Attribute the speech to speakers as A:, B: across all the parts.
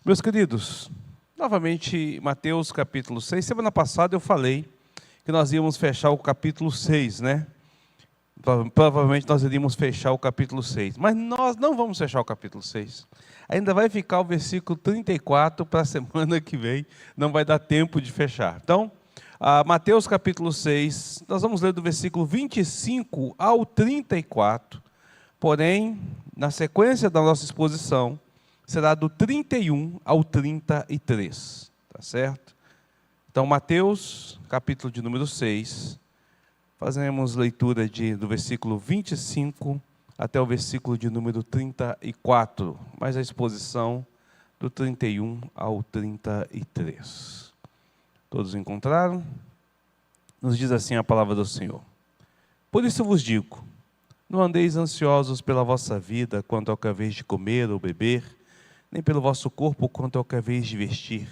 A: Meus queridos, novamente Mateus capítulo 6. Semana passada eu falei que nós íamos fechar o capítulo 6, né? Provavelmente nós iríamos fechar o capítulo 6. Mas nós não vamos fechar o capítulo 6. Ainda vai ficar o versículo 34 para a semana que vem. Não vai dar tempo de fechar. Então, Mateus capítulo 6, nós vamos ler do versículo 25 ao 34. Porém, na sequência da nossa exposição, será do 31 ao 33, tá certo? Então, Mateus, capítulo de número 6, fazemos leitura do versículo 25 até o versículo de número 34, mais a exposição do 31 ao 33. Todos encontraram? Nos diz assim a palavra do Senhor. Por isso vos digo, não andeis ansiosos pela vossa vida, quanto ao que haveis de comer ou beber, nem pelo vosso corpo quanto ao que haveis de vestir.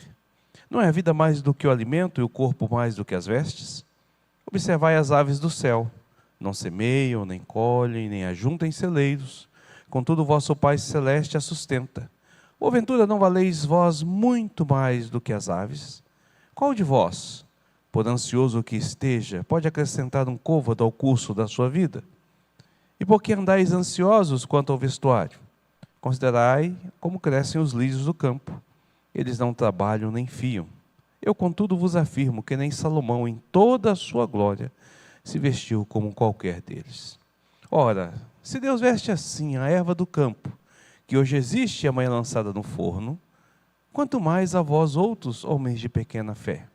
A: Não é a vida mais do que o alimento e o corpo mais do que as vestes? Observai as aves do céu, não semeiam, nem colhem, nem ajuntam em celeiros, contudo o vosso Pai Celeste a sustenta. Porventura não valeis vós muito mais do que as aves? Qual de vós, por ansioso que esteja, pode acrescentar um côvado ao curso da sua vida? E por que andais ansiosos quanto ao vestuário? Considerai como crescem os lírios do campo. Eles não trabalham nem fiam. Eu, contudo, vos afirmo que nem Salomão, em toda a sua glória, se vestiu como qualquer deles. Ora, se Deus veste assim a erva do campo, que hoje existe e amanhã lançada no forno, quanto mais a vós outros, homens de pequena fé.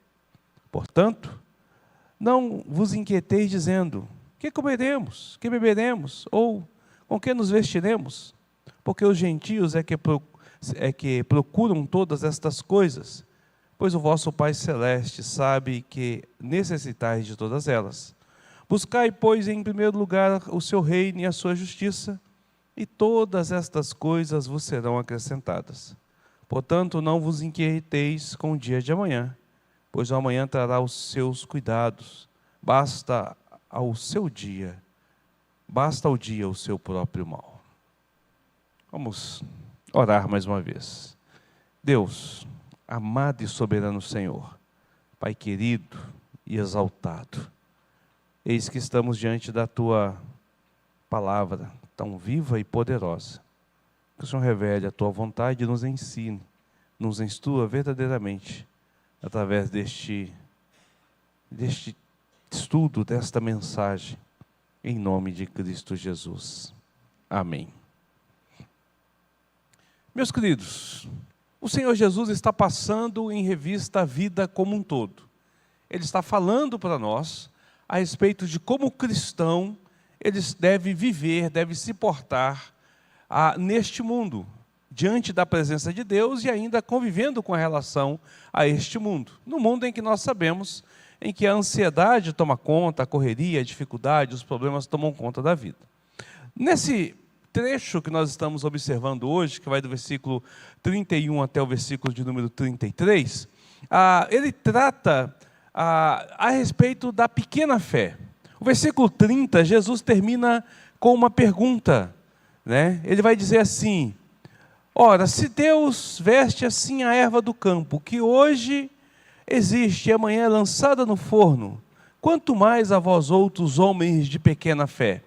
A: Portanto, não vos inquieteis dizendo, que comeremos, que beberemos, ou com que nos vestiremos? Porque os gentios é que procuram todas estas coisas, pois o vosso Pai Celeste sabe que necessitais de todas elas. Buscai, pois, em primeiro lugar o seu reino e a sua justiça, e todas estas coisas vos serão acrescentadas. Portanto, não vos inquieteis com o dia de amanhã, pois o amanhã trará os seus cuidados. Basta ao dia o seu próprio mal. Vamos orar mais uma vez. Deus, amado e soberano Senhor, Pai querido e exaltado, eis que estamos diante da Tua palavra, tão viva e poderosa. Que o Senhor revele a Tua vontade e nos ensine, nos instrua verdadeiramente, através deste estudo, desta mensagem, em nome de Cristo Jesus. Amém. Meus queridos, o Senhor Jesus está passando em revista a vida como um todo. Ele está falando para nós a respeito de como o cristão ele deve viver, deve se portar neste mundo, diante da presença de Deus e ainda convivendo com a relação a este mundo. No mundo em que nós sabemos, em que a ansiedade toma conta, a correria, a dificuldade, os problemas tomam conta da vida. Nesse trecho que nós estamos observando hoje, que vai do versículo 31 até o versículo de número 33, ele trata a respeito da pequena fé. O versículo 30, Jesus termina com uma pergunta, né? Ele vai dizer assim, ora, se Deus veste assim a erva do campo, que hoje existe e amanhã é lançada no forno, quanto mais a vós outros homens de pequena fé?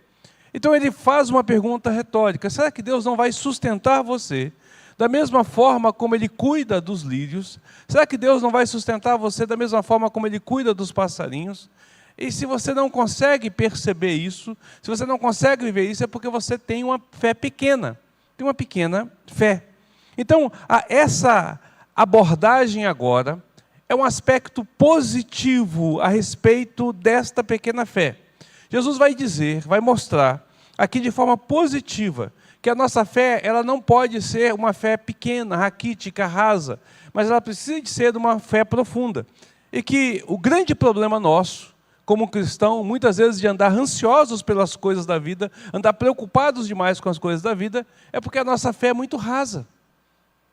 A: Então ele faz uma pergunta retórica, será que Deus não vai sustentar você da mesma forma como Ele cuida dos lírios? Será que Deus não vai sustentar você da mesma forma como Ele cuida dos passarinhos? E se você não consegue perceber isso, se você não consegue viver isso, é porque você tem uma fé pequena, tem uma pequena fé. Então, essa abordagem agora é um aspecto positivo a respeito desta pequena fé. Jesus vai dizer, vai mostrar aqui de forma positiva que a nossa fé ela não pode ser uma fé pequena, raquítica, rasa, mas ela precisa de ser uma fé profunda. E que o grande problema nosso, como cristão, muitas vezes de andar ansiosos pelas coisas da vida, andar preocupados demais com as coisas da vida, é porque a nossa fé é muito rasa,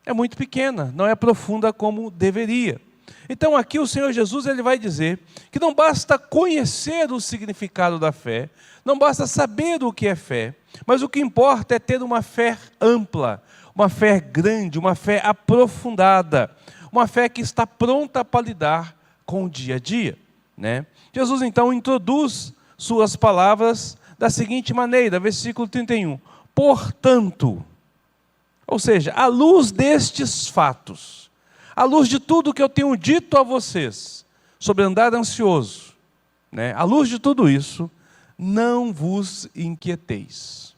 A: é muito pequena, não é profunda como deveria. Então aqui o Senhor Jesus ele vai dizer que não basta conhecer o significado da fé, não basta saber o que é fé, mas o que importa é ter uma fé ampla, uma fé grande, uma fé aprofundada, uma fé que está pronta para lidar com o dia a dia, né? Jesus então introduz suas palavras da seguinte maneira, versículo 31. Portanto, ou seja, à luz destes fatos, à luz de tudo que eu tenho dito a vocês sobre andar ansioso, né? À luz de tudo isso, não vos inquieteis.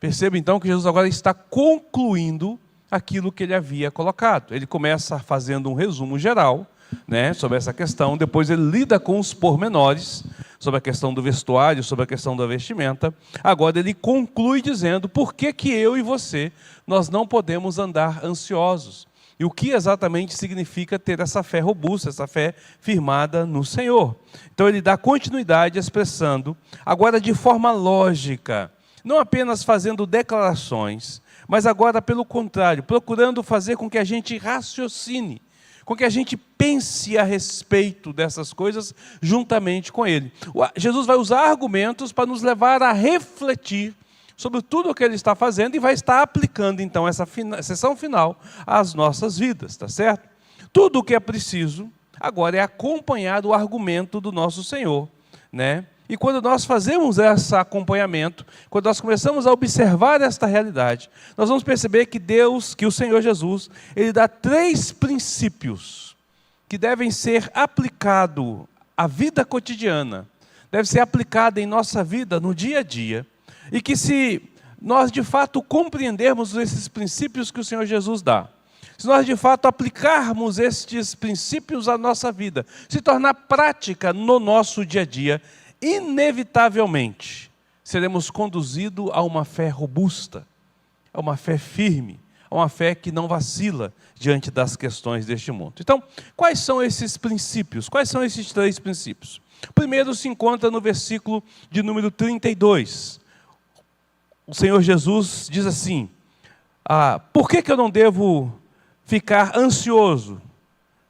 A: Perceba então que Jesus agora está concluindo aquilo que ele havia colocado. Ele começa fazendo um resumo geral, né, sobre essa questão, depois ele lida com os pormenores, sobre a questão do vestuário, sobre a questão da vestimenta. Agora ele conclui dizendo por que eu e você, nós não podemos andar ansiosos. E o que exatamente significa ter essa fé robusta, essa fé firmada no Senhor. Então ele dá continuidade expressando, agora de forma lógica, não apenas fazendo declarações, mas agora, pelo contrário, procurando fazer com que a gente raciocine, com que a gente pense a respeito dessas coisas juntamente com ele. Jesus vai usar argumentos para nos levar a refletir sobre tudo o que ele está fazendo e vai estar aplicando, então, essa sessão final às nossas vidas, tá certo? Tudo o que é preciso agora é acompanhar o argumento do nosso Senhor, né? E quando nós fazemos esse acompanhamento, quando nós começamos a observar esta realidade, nós vamos perceber que que o Senhor Jesus, ele dá 3 princípios que devem ser aplicados à vida cotidiana, deve ser aplicado em nossa vida, no dia a dia, e que se nós de fato compreendermos esses princípios que o Senhor Jesus dá, se nós de fato aplicarmos estes princípios à nossa vida, se tornar prática no nosso dia a dia, inevitavelmente seremos conduzidos a uma fé robusta, a uma fé firme, a uma fé que não vacila diante das questões deste mundo. Então, quais são esses princípios? Quais são esses 3 princípios? O primeiro se encontra no versículo de número 32. O Senhor Jesus diz assim, por que eu não devo ficar ansioso?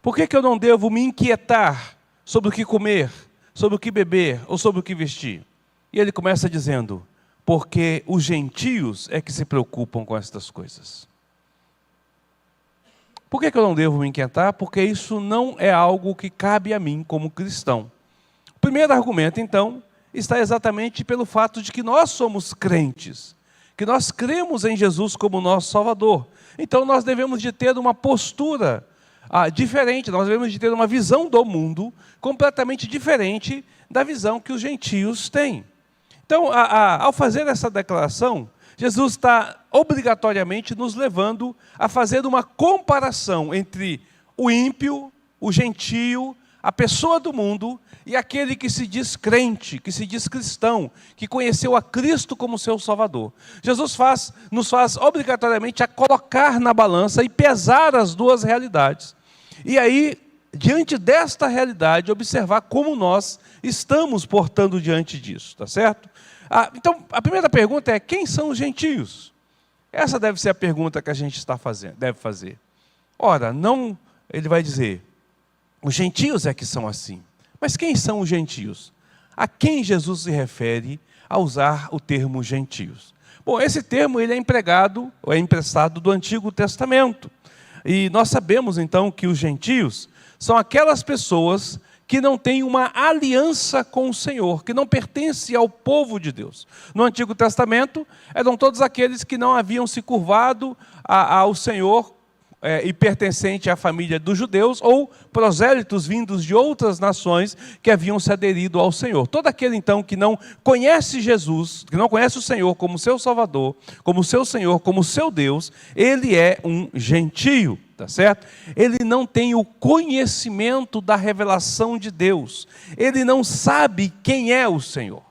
A: Por que eu não devo me inquietar sobre o que comer, sobre o que beber ou sobre o que vestir? E ele começa dizendo, porque os gentios é que se preocupam com estas coisas. Por que eu não devo me inquietar? Porque isso não é algo que cabe a mim como cristão. O primeiro argumento, então, está exatamente pelo fato de que nós somos crentes, que nós cremos em Jesus como nosso Salvador. Então nós devemos de ter uma postura diferente, nós devemos de ter uma visão do mundo completamente diferente da visão que os gentios têm. Então, ao fazer essa declaração, Jesus está obrigatoriamente nos levando a fazer uma comparação entre o ímpio, o gentio, a pessoa do mundo e aquele que se diz crente, que se diz cristão, que conheceu a Cristo como seu Salvador. Jesus nos faz obrigatoriamente a colocar na balança e pesar as duas realidades. E aí, diante desta realidade, observar como nós estamos portando diante disso, tá certo? Então, a primeira pergunta é, quem são os gentios? Essa deve ser a pergunta que a gente deve fazer. Ora, não, ele vai dizer, os gentios é que são assim. Mas quem são os gentios? A quem Jesus se refere ao usar o termo gentios? Bom, esse termo ele é empregado, ou é emprestado do Antigo Testamento. E nós sabemos então que os gentios são aquelas pessoas que não têm uma aliança com o Senhor, que não pertencem ao povo de Deus. No Antigo Testamento, eram todos aqueles que não haviam se curvado ao Senhor e pertencente à família dos judeus, ou prosélitos vindos de outras nações que haviam se aderido ao Senhor. Todo aquele então que não conhece Jesus, que não conhece o Senhor como seu Salvador, como seu Senhor, como seu Deus, ele é um gentio. Tá certo? Ele não tem o conhecimento da revelação de Deus. Ele não sabe quem é o Senhor.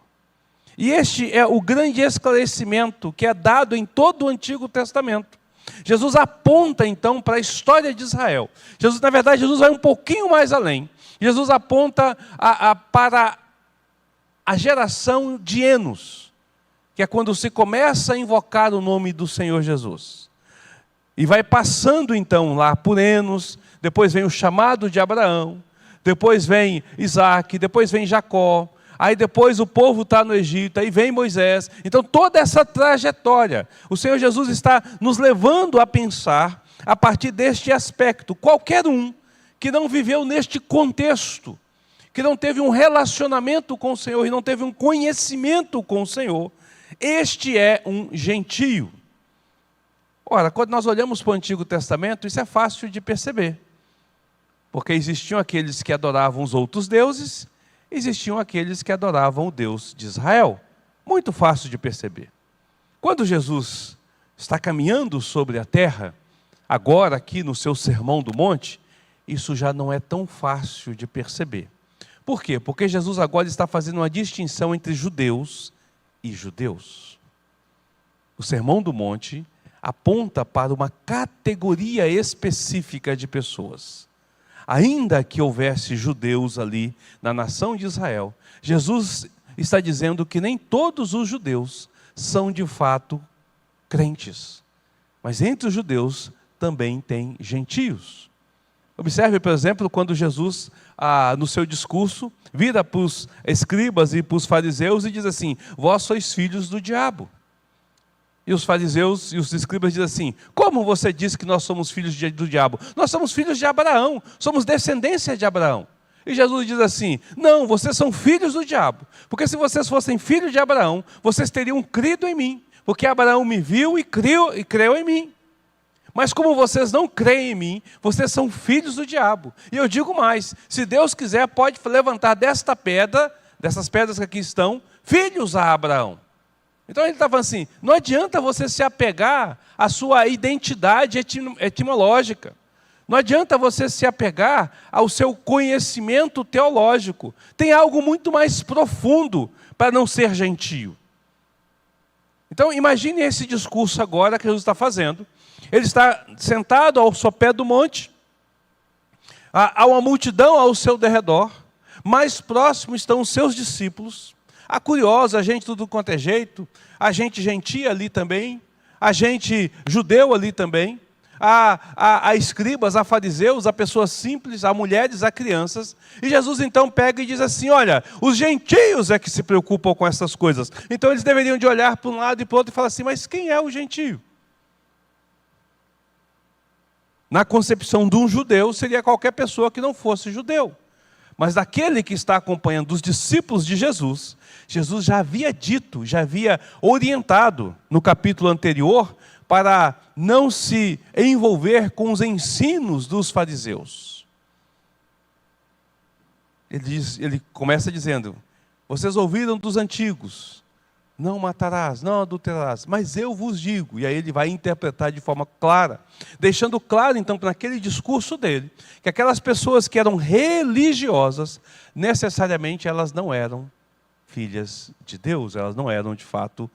A: E este é o grande esclarecimento que é dado em todo o Antigo Testamento. Jesus aponta então para a história de Israel. Na verdade, Jesus vai um pouquinho mais além. Jesus aponta para a geração de Enos, que é quando se começa a invocar o nome do Senhor Jesus. E vai passando então lá por Enos, depois vem o chamado de Abraão, depois vem Isaac, depois vem Jacó, Aí depois o povo está no Egito, aí vem Moisés. Então toda essa trajetória, o Senhor Jesus está nos levando a pensar a partir deste aspecto. Qualquer um que não viveu neste contexto, que não teve um relacionamento com o Senhor e não teve um conhecimento com o Senhor, este é um gentio. Ora, quando nós olhamos para o Antigo Testamento, isso é fácil de perceber. Porque existiam aqueles que adoravam os outros deuses, existiam aqueles que adoravam o Deus de Israel. Muito fácil de perceber. Quando Jesus está caminhando sobre a terra, agora aqui no seu Sermão do Monte, isso já não é tão fácil de perceber. Por quê? Porque Jesus agora está fazendo uma distinção entre judeus e judeus. O Sermão do Monte aponta para uma categoria específica de pessoas. Ainda que houvesse judeus ali na nação de Israel, Jesus está dizendo que nem todos os judeus são de fato crentes. Mas entre os judeus também tem gentios. Observe, por exemplo, quando Jesus, no seu discurso, vira para os escribas e para os fariseus e diz assim: vós sois filhos do diabo. E os fariseus e os escribas dizem assim: como você diz que nós somos filhos do diabo? Nós somos filhos de Abraão, somos descendência de Abraão. E Jesus diz assim: não, vocês são filhos do diabo, porque se vocês fossem filhos de Abraão, vocês teriam crido em mim, porque Abraão me viu e creu em mim. Mas como vocês não creem em mim, vocês são filhos do diabo. E eu digo mais, se Deus quiser, pode levantar desta pedra, dessas pedras que aqui estão, filhos a Abraão. Então ele está falando assim, não adianta você se apegar à sua identidade etimológica. Não adianta você se apegar ao seu conhecimento teológico. Tem algo muito mais profundo para não ser gentio. Então imagine esse discurso agora que Jesus está fazendo. Ele está sentado ao sopé do monte, há uma multidão ao seu derredor, mais próximo estão os seus discípulos, há curiosos, a gente tudo quanto é jeito, a gente gentia ali também, a gente judeu ali também, há escribas, há fariseus, há pessoas simples, há mulheres, há crianças, e Jesus então pega e diz assim, olha, os gentios é que se preocupam com essas coisas, então eles deveriam de olhar para um lado e para o outro e falar assim, mas quem é o gentio? Na concepção de um judeu, seria qualquer pessoa que não fosse judeu. Mas daquele que está acompanhando os discípulos de Jesus, Jesus já havia dito, já havia orientado no capítulo anterior para não se envolver com os ensinos dos fariseus. Ele começa dizendo, vocês ouviram dos antigos, não matarás, não adulterarás, mas eu vos digo, e aí ele vai interpretar de forma clara, deixando claro então, naquele discurso dele, que aquelas pessoas que eram religiosas, necessariamente elas não eram filhas de Deus, elas não eram de fato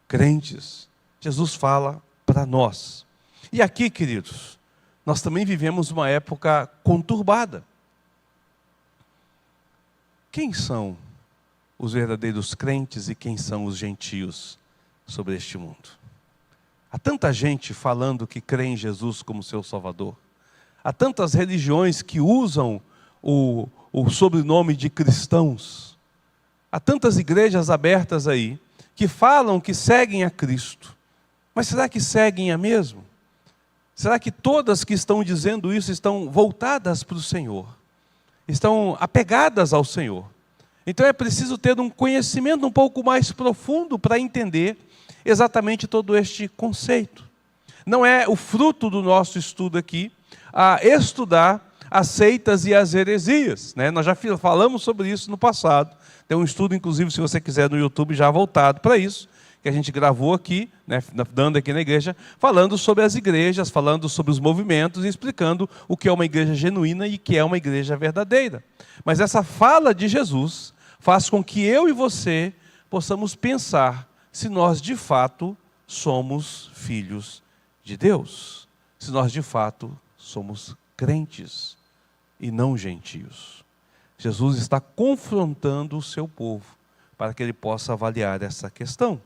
A: crentes. Jesus fala para nós. E aqui, queridos, nós também vivemos uma época conturbada. Quem são os verdadeiros crentes e quem são os gentios sobre este mundo? Há tanta gente falando que crê em Jesus como seu Salvador. Há tantas religiões que usam o sobrenome de cristãos. Há tantas igrejas abertas aí que falam que seguem a Cristo. Mas será que seguem a mesmo? Será que todas que estão dizendo isso estão voltadas para o Senhor? Estão apegadas ao Senhor? Então é preciso ter um conhecimento um pouco mais profundo para entender exatamente todo este conceito. Não é o fruto do nosso estudo aqui a estudar as seitas e as heresias, né? Nós já falamos sobre isso no passado. Tem um estudo, inclusive, se você quiser, no YouTube já voltado para isso, que a gente gravou aqui, né, dando aqui na igreja, falando sobre as igrejas, falando sobre os movimentos e explicando o que é uma igreja genuína e o que é uma igreja verdadeira. Mas essa fala de Jesus faz com que eu e você possamos pensar se nós de fato somos filhos de Deus, se nós de fato somos crentes e não gentios. Jesus está confrontando o seu povo para que ele possa avaliar essa questão.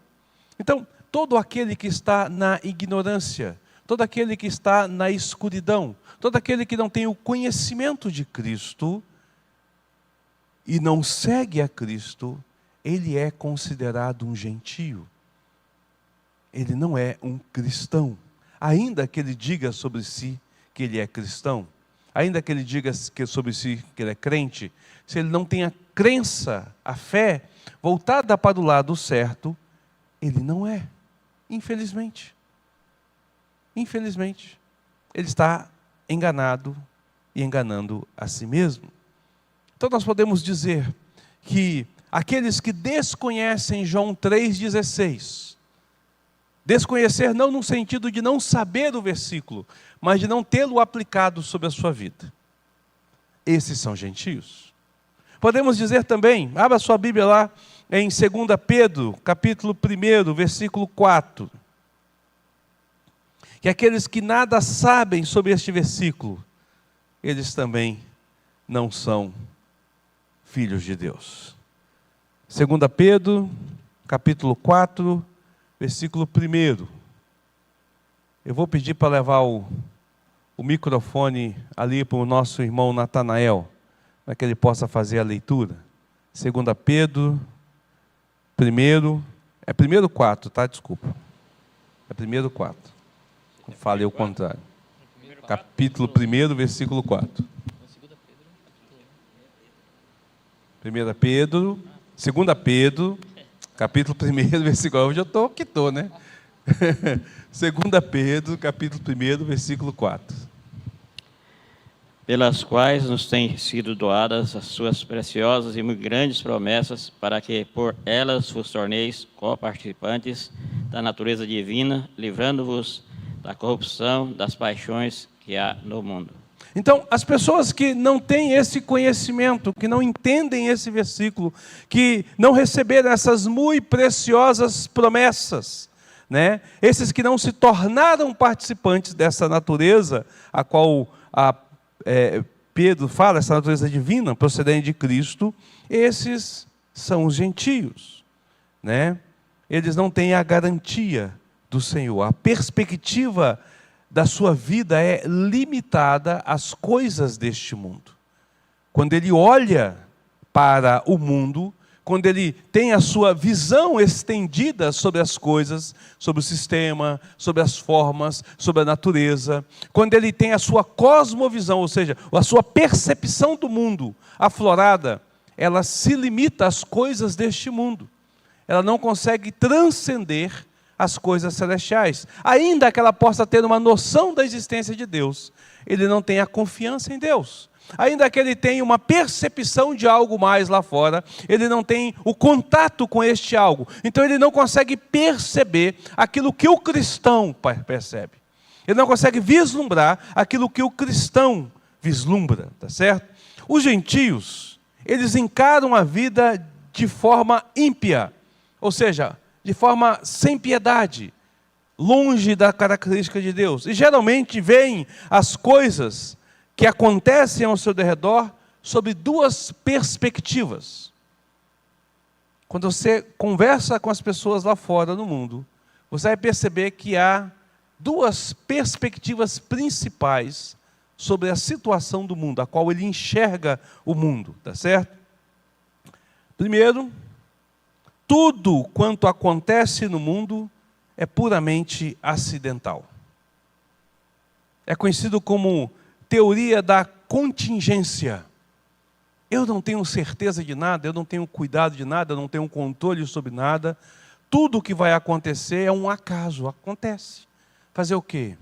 A: Então, todo aquele que está na ignorância, todo aquele que está na escuridão, todo aquele que não tem o conhecimento de Cristo, e não segue a Cristo, ele é considerado um gentio. Ele não é um cristão. Ainda que ele diga sobre si que ele é cristão, ainda que ele diga sobre si que ele é crente, se ele não tem a crença, a fé, voltada para o lado certo, ele não é. Infelizmente. Infelizmente. Ele está enganado e enganando a si mesmo. Então nós podemos dizer que aqueles que desconhecem João 3,16, desconhecer não no sentido de não saber o versículo, mas de não tê-lo aplicado sobre a sua vida, esses são gentios. Podemos dizer também, abra sua Bíblia lá em 2 Pedro, capítulo 1, versículo 4, que aqueles que nada sabem sobre este versículo, eles também não são filhos de Deus. 2 Pedro, capítulo 4, versículo 1. Eu vou pedir para levar o microfone ali para o nosso irmão Natanael, para que ele possa fazer a leitura. 2 Pedro, 1, é 1:4, tá? Desculpa. É 1:4. Falei o contrário. Capítulo 1, versículo 4. 2 Pedro, capítulo 1, versículo... Hoje eu estou que estou, né? 2 Pedro, capítulo 1, versículo 4.
B: Pelas quais nos têm sido doadas as suas preciosas e muito grandes promessas, para que por elas vos torneis coparticipantes da natureza divina, livrando-vos da corrupção das paixões que há no mundo.
A: Então, as pessoas que não têm esse conhecimento, que não entendem esse versículo, que não receberam essas muito preciosas promessas, né? Esses que não se tornaram participantes dessa natureza, a qual Pedro fala, essa natureza divina, procedente de Cristo, esses são os gentios, né? Eles não têm a garantia do Senhor, a perspectiva da sua vida é limitada às coisas deste mundo. Quando ele olha para o mundo, quando ele tem a sua visão estendida sobre as coisas, sobre o sistema, sobre as formas, sobre a natureza, quando ele tem a sua cosmovisão, ou seja, a sua percepção do mundo aflorada, ela se limita às coisas deste mundo. Ela não consegue transcender as coisas celestiais. Ainda que ela possa ter uma noção da existência de Deus, ele não tem a confiança em Deus. Ainda que ele tenha uma percepção de algo mais lá fora, ele não tem o contato com este algo. Então ele não consegue perceber aquilo que o cristão percebe. Ele não consegue vislumbrar aquilo que o cristão vislumbra, tá certo? Os gentios, eles encaram a vida de forma ímpia, ou seja, de forma sem piedade, longe da característica de Deus. E geralmente veem as coisas que acontecem ao seu redor sob duas perspectivas. Quando você conversa com as pessoas lá fora no mundo, você vai perceber que há duas perspectivas principais sobre a situação do mundo, a qual ele enxerga o mundo, tá certo? Primeiro, tudo quanto acontece no mundo é puramente acidental. É conhecido como teoria da contingência. Eu não tenho certeza de nada, eu não tenho cuidado de nada, eu não tenho controle sobre nada. Tudo que vai acontecer é um acaso, acontece. Fazer o quê?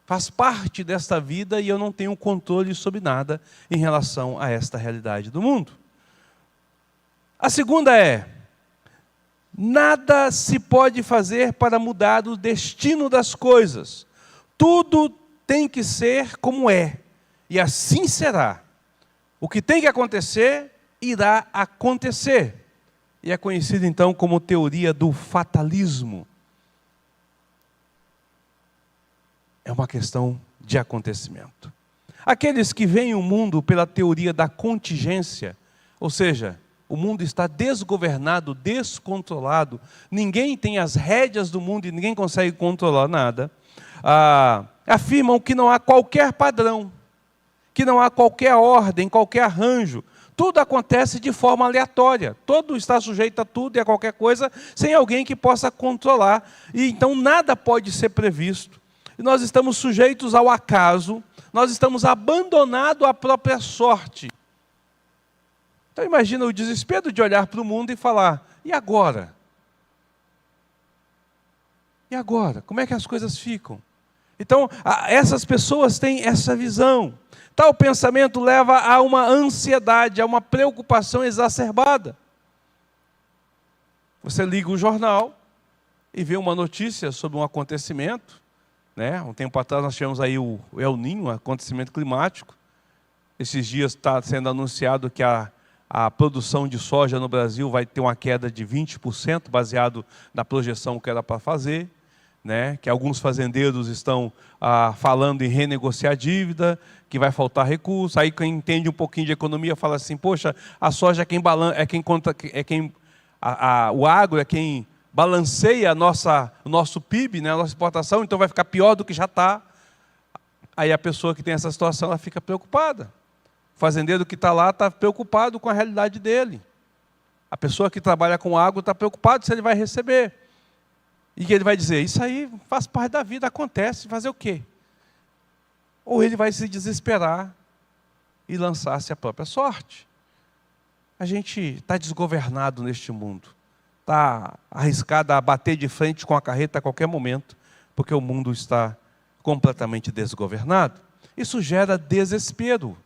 A: Faz parte desta vida e eu não tenho controle sobre nada em relação a esta realidade do mundo. A segunda é: nada se pode fazer para mudar o destino das coisas. Tudo tem que ser como é, e assim será. O que tem que acontecer, irá acontecer. E é conhecido então como teoria do fatalismo. É uma questão de acontecimento. Aqueles que veem o mundo pela teoria da contingência, ou seja, o mundo está desgovernado, descontrolado, ninguém tem as rédeas do mundo e ninguém consegue controlar nada, afirmam que não há qualquer padrão, que não há qualquer ordem, qualquer arranjo, Tudo acontece de forma aleatória. Todo está sujeito a tudo e a qualquer coisa, sem alguém que possa controlar. E então nada pode ser previsto. E nós estamos sujeitos ao acaso, nós estamos abandonados à própria sorte. Então imagina o desespero de olhar para o mundo e falar, e agora? E agora? Como é que as coisas ficam? Então, essas pessoas têm essa visão. Tal pensamento leva a uma ansiedade, a uma preocupação exacerbada. Você liga o jornal e vê uma notícia sobre um acontecimento, né? Um tempo atrás nós tivemos aí o El Niño, um acontecimento climático. Esses dias está sendo anunciado que a produção de soja no Brasil vai ter uma queda de 20%, baseado na projeção que era para fazer. Né, que alguns fazendeiros estão falando em renegociar a dívida, que vai faltar recursos. Aí quem entende um pouquinho de economia fala assim, poxa, a soja é quem o agro é quem balanceia o nosso PIB, né, a nossa exportação, então vai ficar pior do que já está. Aí a pessoa que tem essa situação, ela fica preocupada. O fazendeiro que está lá está preocupado com a realidade dele. A pessoa que trabalha com agro está preocupado se ele vai receber. E que ele vai dizer, isso aí faz parte da vida, acontece, fazer o quê? Ou ele vai se desesperar e lançar-se à própria sorte. A gente está desgovernado neste mundo. Está arriscado a bater de frente com a carreta a qualquer momento, porque o mundo está completamente desgovernado. Isso gera desespero,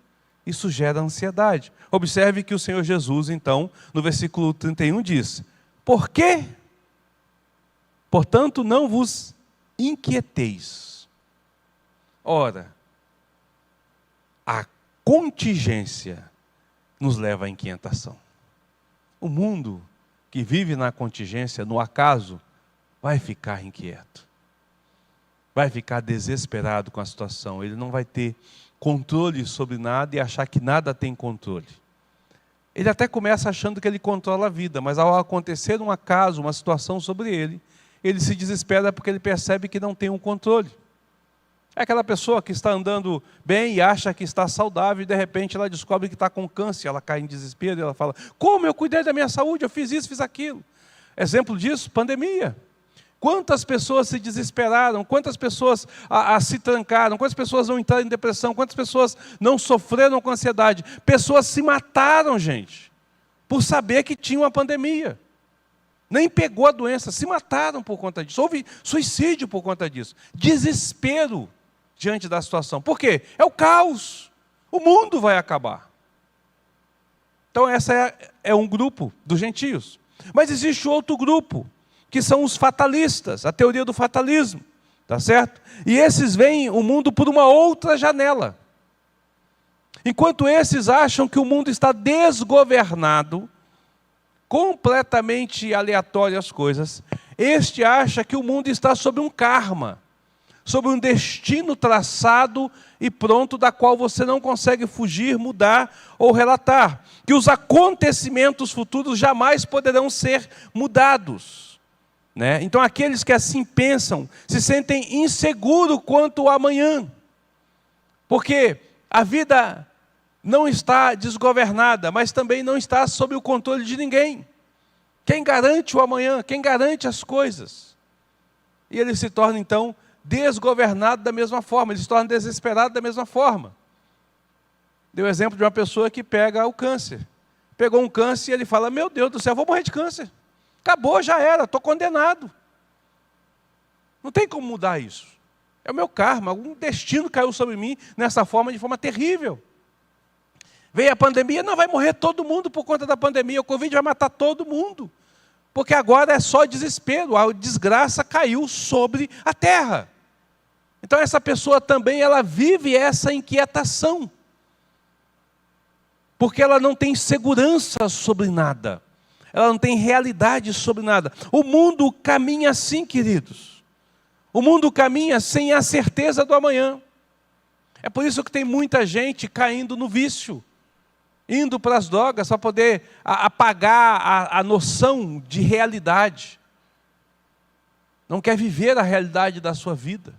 A: isso gera ansiedade. Observe que o Senhor Jesus, então, no versículo 31 diz, por quê? Portanto, não vos inquieteis. Ora, a contingência nos leva à inquietação. O mundo que vive na contingência, no acaso, vai ficar inquieto. Vai ficar desesperado com a situação. Ele não vai ter controle sobre nada e achar que nada tem controle. Ele até começa achando que ele controla a vida, mas ao acontecer um acaso, uma situação sobre ele, ele se desespera porque ele percebe que não tem um controle. É aquela pessoa que está andando bem e acha que está saudável e de repente ela descobre que está com câncer, ela cai em desespero e ela fala, como eu cuidei da minha saúde, eu fiz isso, fiz aquilo. Exemplo disso, pandemia. Quantas pessoas se desesperaram, quantas pessoas se trancaram, quantas pessoas não entraram em depressão, quantas pessoas não sofreram com ansiedade. Pessoas se mataram, gente, por saber que tinha uma pandemia. Nem pegou a doença, se mataram por conta disso. Houve suicídio por conta disso. Desespero diante da situação. Por quê? É o caos. O mundo vai acabar. Então essa é um grupo dos gentios. Mas existe outro grupo, que são os fatalistas, a teoria do fatalismo. Tá certo? E esses veem o mundo por uma outra janela. Enquanto esses acham que o mundo está desgovernado, completamente aleatório as coisas, este acha que o mundo está sob um karma, sob um destino traçado e pronto, da qual você não consegue fugir, mudar ou relatar, que os acontecimentos futuros jamais poderão ser mudados. Né? Então aqueles que assim pensam, se sentem inseguros quanto ao amanhã, porque a vida não está desgovernada, mas também não está sob o controle de ninguém. Quem garante o amanhã? Quem garante as coisas? E ele se torna, então, desgovernado da mesma forma, ele se torna desesperado da mesma forma. Deu o exemplo de uma pessoa que pega o câncer. Pegou um câncer e ele fala, meu Deus do céu, vou morrer de câncer. Acabou, já era, estou condenado. Não tem como mudar isso. É o meu karma, algum destino caiu sobre mim nessa forma, de forma terrível. Veio a pandemia, não vai morrer todo mundo por conta da pandemia, o Covid vai matar todo mundo. Porque agora é só desespero, a desgraça caiu sobre a terra. Então essa pessoa também, ela vive essa inquietação. Porque ela não tem segurança sobre nada. Ela não tem realidade sobre nada. O mundo caminha assim, queridos. O mundo caminha sem a certeza do amanhã. É por isso que tem muita gente caindo no vício, indo para as drogas para poder apagar a noção de realidade. Não quer viver a realidade da sua vida.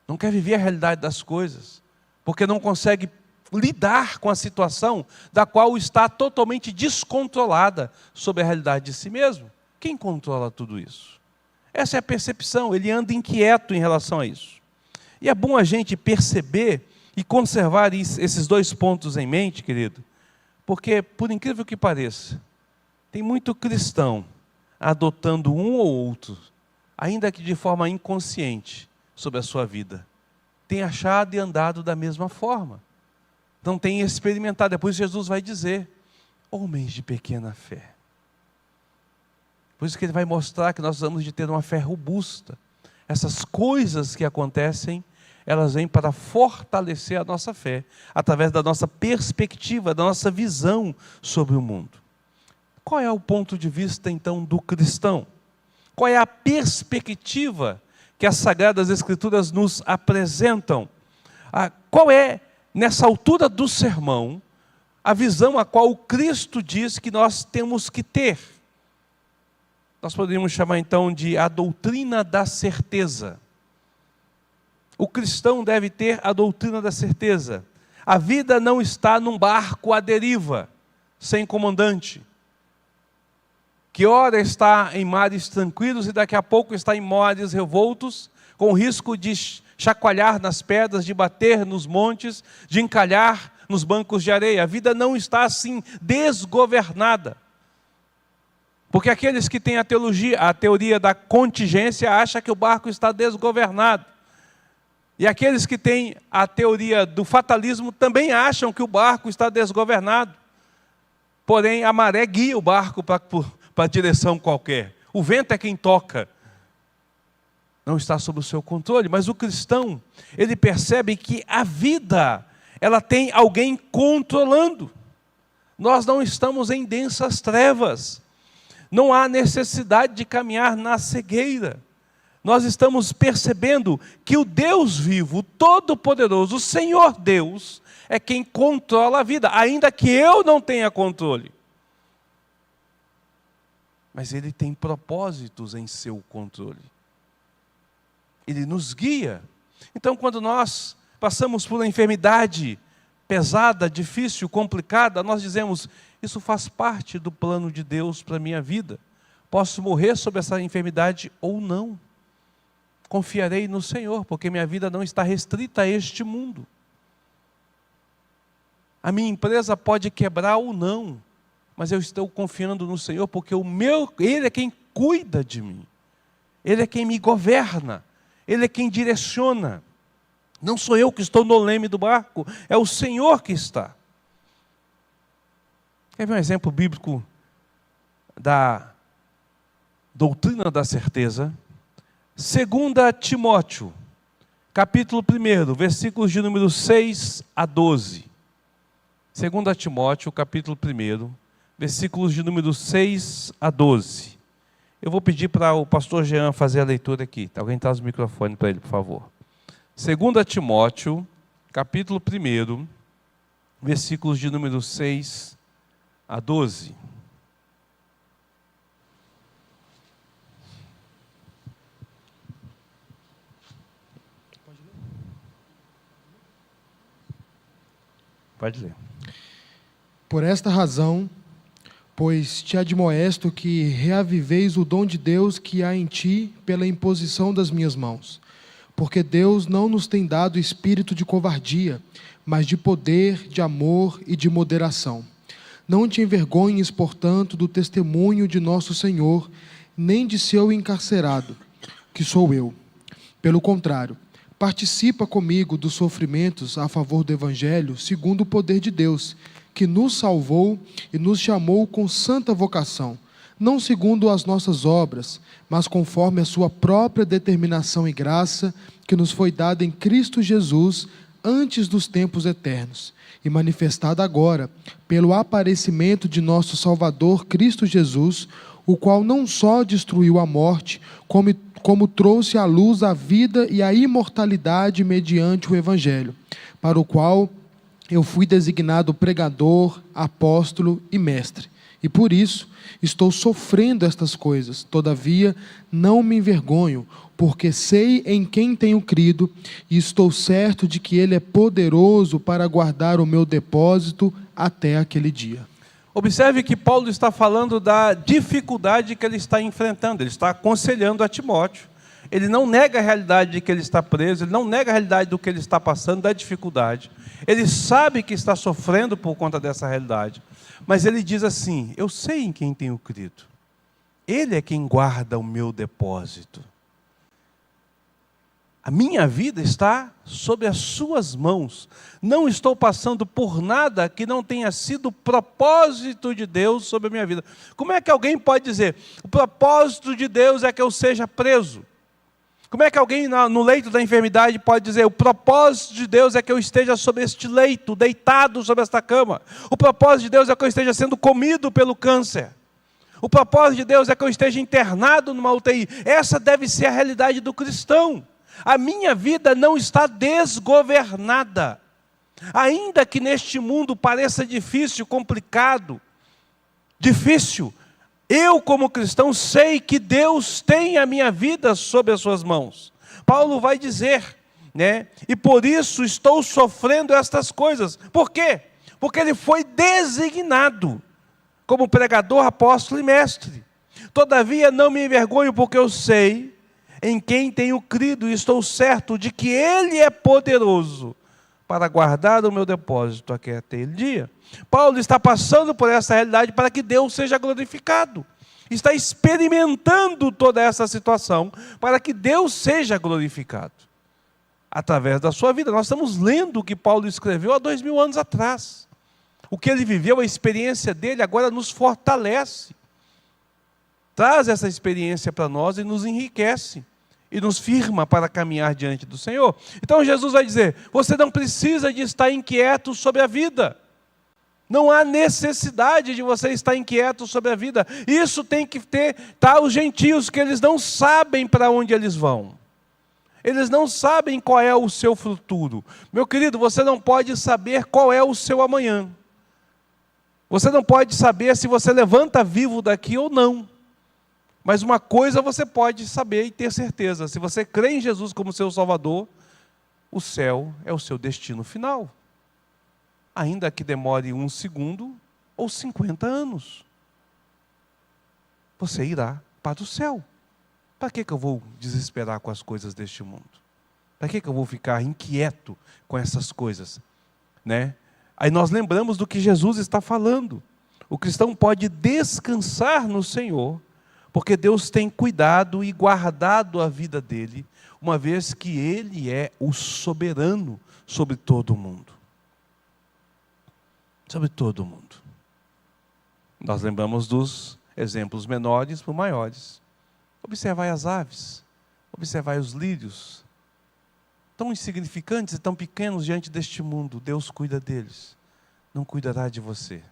A: Não quer viver a realidade das coisas. Porque não consegue lidar com a situação da qual está totalmente descontrolada sobre a realidade de si mesmo. Quem controla tudo isso? Essa é a percepção, ele anda inquieto em relação a isso. E é bom a gente perceber e conservar esses dois pontos em mente, querido, porque, por incrível que pareça, tem muito cristão adotando um ou outro, ainda que de forma inconsciente, sobre a sua vida. Tem achado e andado da mesma forma. Não tem experimentado. Depois Jesus vai dizer, homens de pequena fé. Por isso que ele vai mostrar que nós precisamos de ter uma fé robusta. Essas coisas que acontecem, elas vêm para fortalecer a nossa fé, através da nossa perspectiva, da nossa visão sobre o mundo. Qual é o ponto de vista, então, do cristão? Qual é a perspectiva que as Sagradas Escrituras nos apresentam? Qual é, nessa altura do sermão, a visão a qual Cristo diz que nós temos que ter? Nós poderíamos chamar, então, de a doutrina da certeza. O cristão deve ter a doutrina da certeza. A vida não está num barco à deriva, sem comandante, que ora está em mares tranquilos e daqui a pouco está em mares revoltos, com o risco de chacoalhar nas pedras, de bater nos montes, de encalhar nos bancos de areia. A vida não está assim, desgovernada. Porque aqueles que têm a teoria da contingência, acham que o barco está desgovernado. E aqueles que têm a teoria do fatalismo também acham que o barco está desgovernado. Porém, a maré guia o barco para direção qualquer. O vento é quem toca. Não está sob o seu controle. Mas o cristão, ele percebe que a vida, ela tem alguém controlando. Nós não estamos em densas trevas. Não há necessidade de caminhar na cegueira. Nós estamos percebendo que o Deus vivo, o Todo-Poderoso, o Senhor Deus, é quem controla a vida, ainda que eu não tenha controle. Mas Ele tem propósitos em seu controle. Ele nos guia. Então, quando nós passamos por uma enfermidade pesada, difícil, complicada, nós dizemos, isso faz parte do plano de Deus para a minha vida. Posso morrer sob essa enfermidade ou não. Confiarei no Senhor, porque minha vida não está restrita a este mundo. A minha empresa pode quebrar ou não, mas eu estou confiando no Senhor, porque Ele é quem cuida de mim. Ele é quem me governa. Ele é quem direciona. Não sou eu que estou no leme do barco, é o Senhor que está. Quer ver um exemplo bíblico da doutrina da certeza? 2 Timóteo, capítulo 1, versículos de número 6 a 12. 2 Timóteo, capítulo 1, versículos de número 6 a 12. Eu vou pedir para o pastor Jean fazer a leitura aqui. Alguém traz o microfone para ele, por favor. 2 Timóteo, capítulo 1, versículos de número 6 a 12. Pode ler.
C: Por esta razão, pois te admoesto que reaviveis o dom de Deus que há em ti pela imposição das minhas mãos. Porque Deus não nos tem dado espírito de covardia, mas de poder, de amor e de moderação. Não te envergonhes, portanto, do testemunho de nosso Senhor, nem de seu encarcerado, que sou eu. Pelo contrário, participa comigo dos sofrimentos a favor do Evangelho, segundo o poder de Deus, que nos salvou e nos chamou com santa vocação, não segundo as nossas obras, mas conforme a sua própria determinação e graça, que nos foi dada em Cristo Jesus antes dos tempos eternos, e manifestada agora pelo aparecimento de nosso Salvador Cristo Jesus, o qual não só destruiu a morte, como trouxe à luz a vida e a imortalidade mediante o Evangelho, para o qual eu fui designado pregador, apóstolo e mestre. E por isso estou sofrendo estas coisas. Todavia não me envergonho, porque sei em quem tenho crido e estou certo de que Ele é poderoso para guardar o meu depósito até aquele dia.
A: Observe que Paulo está falando da dificuldade que ele está enfrentando. Ele está aconselhando a Timóteo. Ele não nega a realidade de que ele está preso, ele não nega a realidade do que ele está passando, da dificuldade. Ele sabe que está sofrendo por conta dessa realidade. Mas ele diz assim: eu sei em quem tenho crido. Ele é quem guarda o meu depósito. A minha vida está sob as suas mãos. Não estou passando por nada que não tenha sido o propósito de Deus sobre a minha vida. Como é que alguém pode dizer: o propósito de Deus é que eu seja preso? Como é que alguém no leito da enfermidade pode dizer: o propósito de Deus é que eu esteja sobre este leito, deitado sobre esta cama? O propósito de Deus é que eu esteja sendo comido pelo câncer. O propósito de Deus é que eu esteja internado numa UTI. Essa deve ser a realidade do cristão. A minha vida não está desgovernada. Ainda que neste mundo pareça difícil, complicado, difícil, eu como cristão sei que Deus tem a minha vida sob as suas mãos. Paulo vai dizer, né? E por isso estou sofrendo estas coisas. Por quê? Porque ele foi designado como pregador, apóstolo e mestre. Todavia não me envergonho, porque eu sei em quem tenho crido e estou certo de que Ele é poderoso para guardar o meu depósito até aquele dia. Paulo está passando por essa realidade para que Deus seja glorificado. Está experimentando toda essa situação para que Deus seja glorificado através da sua vida. Nós estamos lendo o que Paulo escreveu há 2000 anos atrás. O que ele viveu, a experiência dele, agora nos fortalece. Traz essa experiência para nós e nos enriquece. E nos firma para caminhar diante do Senhor. Então Jesus vai dizer: você não precisa de estar inquieto sobre a vida. Não há necessidade de você estar inquieto sobre a vida. Isso tem que ter, os gentios, que eles não sabem para onde eles vão. Eles não sabem qual é o seu futuro. Meu querido, você não pode saber qual é o seu amanhã. Você não pode saber se você levanta vivo daqui ou não. Mas uma coisa você pode saber e ter certeza: se você crê em Jesus como seu Salvador, o céu é o seu destino final. Ainda que demore 1 segundo ou 50 anos. Você irá para o céu. Para que eu vou desesperar com as coisas deste mundo? Para que eu vou ficar inquieto com essas coisas? Né? Aí nós lembramos do que Jesus está falando. O cristão pode descansar no Senhor, porque Deus tem cuidado e guardado a vida dele, uma vez que Ele é o soberano sobre todo o mundo. Sobre todo o mundo. Nós lembramos dos exemplos menores para maiores. Observai as aves, observai os lírios, tão insignificantes e tão pequenos diante deste mundo. Deus cuida deles, não cuidará de você.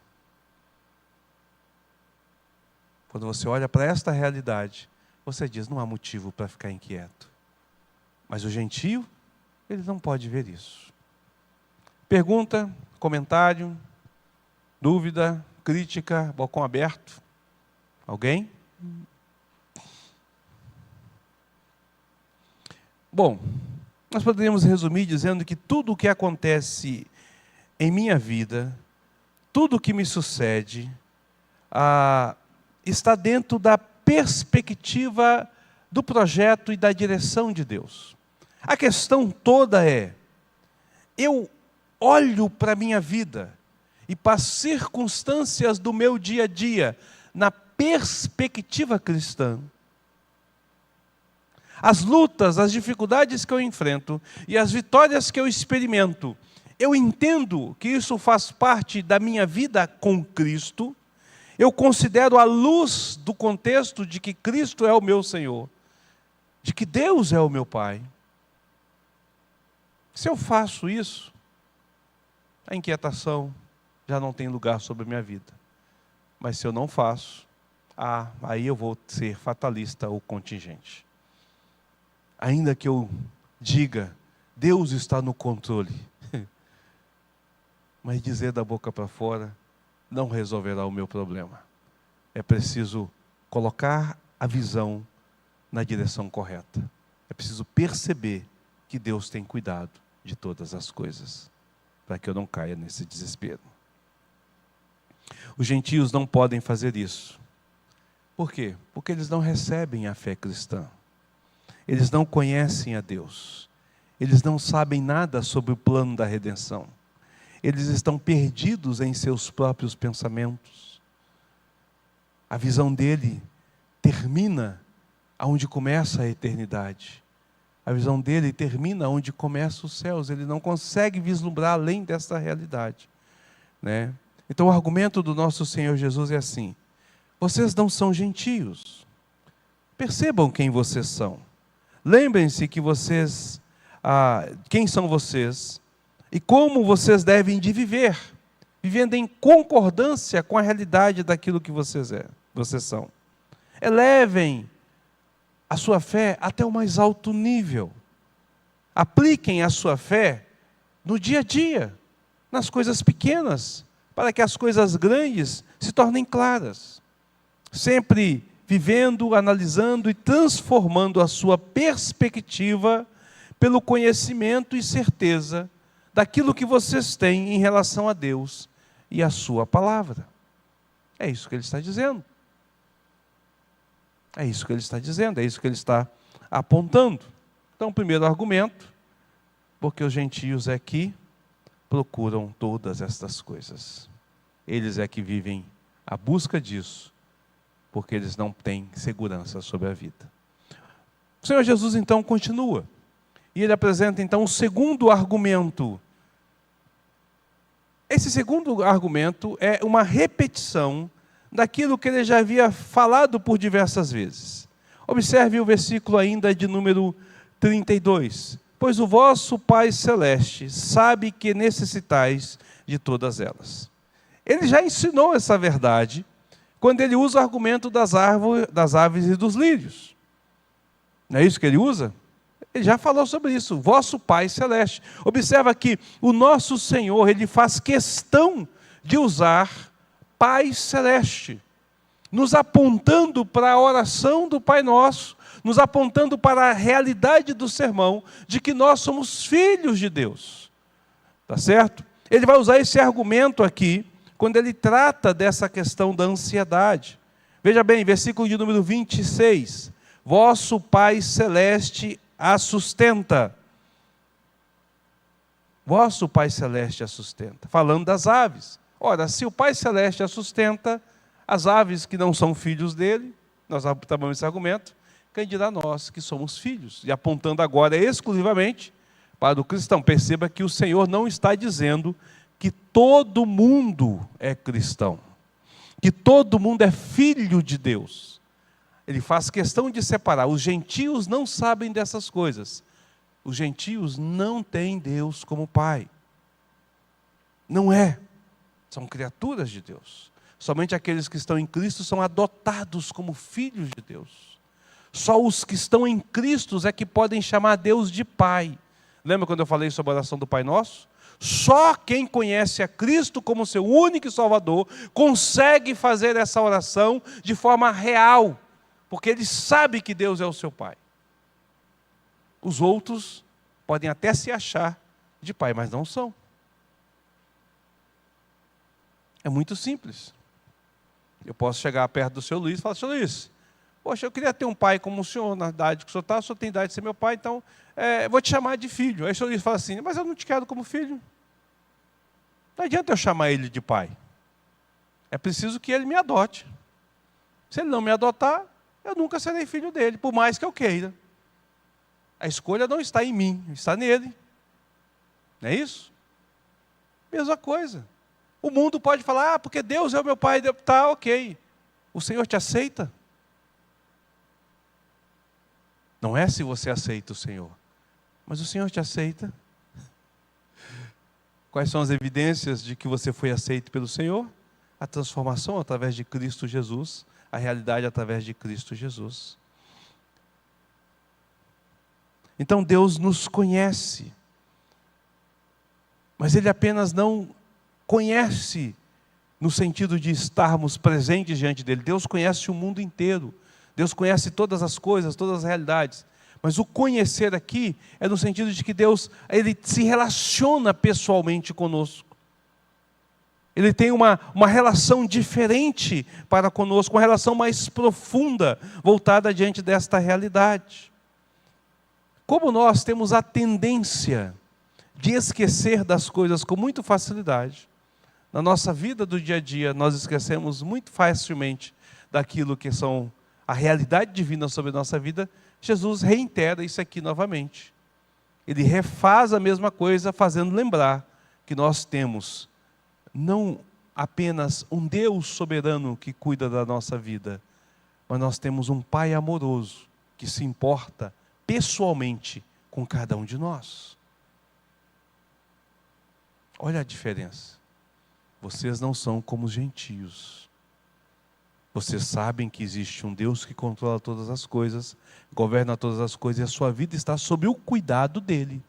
A: Quando você olha para esta realidade, você diz: não há motivo para ficar inquieto. Mas o gentio, ele não pode ver isso. Pergunta, comentário, dúvida, crítica, balcão aberto. Alguém? Bom, nós poderíamos resumir dizendo que tudo o que acontece em minha vida, tudo o que me sucede, está dentro da perspectiva do projeto e da direção de Deus. A questão toda é: eu olho para a minha vida e para as circunstâncias do meu dia a dia na perspectiva cristã. As lutas, as dificuldades que eu enfrento e as vitórias que eu experimento, eu entendo que isso faz parte da minha vida com Cristo. Eu considero à luz do contexto de que Cristo é o meu Senhor, de que Deus é o meu Pai. Se eu faço isso, a inquietação já não tem lugar sobre a minha vida. Mas se eu não faço, aí eu vou ser fatalista ou contingente. Ainda que eu diga: Deus está no controle, mas dizer da boca para fora não resolverá o meu problema. é preciso colocar a visão na direção correta. É preciso perceber que Deus tem cuidado de todas as coisas, para que eu não caia nesse desespero. Os gentios não podem fazer isso. Por quê? Porque eles não recebem a fé cristã. Eles não conhecem a Deus. Eles não sabem nada sobre o plano da redenção. Eles estão perdidos em seus próprios pensamentos. A visão dele termina onde começa a eternidade. A visão dele termina onde começam os céus. Ele não consegue vislumbrar além dessa realidade, né? Então o argumento do nosso Senhor Jesus é assim: vocês não são gentios. Percebam quem vocês são. Lembrem-se que vocês, quem são vocês e como vocês devem de viver, vivendo em concordância com a realidade daquilo que vocês são. Elevem a sua fé até o mais alto nível. Apliquem a sua fé no dia a dia, nas coisas pequenas, para que as coisas grandes se tornem claras. Sempre vivendo, analisando e transformando a sua perspectiva pelo conhecimento e certeza daquilo que vocês têm em relação a Deus e a sua palavra. É isso que ele está dizendo. É isso que ele está dizendo, é isso que ele está apontando. Então, o primeiro argumento, porque os gentios é que procuram todas estas coisas. Eles é que vivem a busca disso, porque eles não têm segurança sobre a vida. O Senhor Jesus então continua, e ele apresenta então o segundo argumento. Esse segundo argumento é uma repetição daquilo que ele já havia falado por diversas vezes. Observe o versículo ainda de número 32. Pois o vosso Pai Celeste sabe que necessitais de todas elas. Ele já ensinou essa verdade quando ele usa o argumento das aves e dos lírios. Não é isso que ele usa? Ele já falou sobre isso, vosso Pai Celeste. Observa que o nosso Senhor, ele faz questão de usar Pai Celeste, nos apontando para a oração do Pai Nosso, nos apontando para a realidade do sermão, de que nós somos filhos de Deus. Tá certo? Ele vai usar esse argumento aqui, quando ele trata dessa questão da ansiedade. Veja bem, versículo de número 26. Vosso Pai Celeste a sustenta. Vosso Pai Celeste a sustenta. Falando das aves. Ora, se o Pai Celeste a sustenta, as aves que não são filhos dele, nós trabalhamos esse argumento, quem dirá nós que somos filhos? E apontando agora exclusivamente para o cristão. Perceba que o Senhor não está dizendo que todo mundo é cristão, que todo mundo é filho de Deus. Ele faz questão de separar. Os gentios não sabem dessas coisas. Os gentios não têm Deus como Pai. Não é. São criaturas de Deus. Somente aqueles que estão em Cristo são adotados como filhos de Deus. Só os que estão em Cristo é que podem chamar Deus de Pai. Lembra quando eu falei sobre a oração do Pai Nosso? Só quem conhece a Cristo como seu único Salvador consegue fazer essa oração de forma real, porque ele sabe que Deus é o seu Pai. Os outros podem até se achar de pai, mas não são. É muito simples. Eu posso chegar perto do seu Luiz e falar: seu Luiz, poxa, eu queria ter um pai como o senhor, na idade que o senhor está, o senhor tem idade de ser meu pai, então vou te chamar de filho. Aí o seu Luiz fala assim: mas eu não te quero como filho. Não adianta eu chamar ele de pai. É preciso que ele me adote. Se ele não me adotar, eu nunca serei filho dele, por mais que eu queira. A escolha não está em mim, está nele. Não é isso? Mesma coisa. O mundo pode falar: porque Deus é o meu pai. Tá, ok. O Senhor te aceita? Não é se você aceita o Senhor, mas o Senhor te aceita. Quais são as evidências de que você foi aceito pelo Senhor? A transformação através de Cristo Jesus, a realidade através de Cristo Jesus. Então Deus nos conhece, mas Ele apenas não conhece no sentido de estarmos presentes diante dele. Deus conhece o mundo inteiro. Deus conhece todas as coisas, todas as realidades. Mas o conhecer aqui é no sentido de que Deus, ele se relaciona pessoalmente conosco. Ele tem uma relação diferente para conosco, uma relação mais profunda, voltada diante desta realidade. Como nós temos a tendência de esquecer das coisas com muita facilidade, na nossa vida do dia a dia, nós esquecemos muito facilmente daquilo que são a realidade divina sobre a nossa vida. Jesus reitera isso aqui novamente. Ele refaz a mesma coisa, fazendo lembrar que nós temos não apenas um Deus soberano que cuida da nossa vida, mas nós temos um Pai amoroso que se importa pessoalmente com cada um de nós. Olha a diferença. Vocês não são como os gentios. Vocês sabem que existe um Deus que controla todas as coisas, governa todas as coisas, e a sua vida está sob o cuidado dele.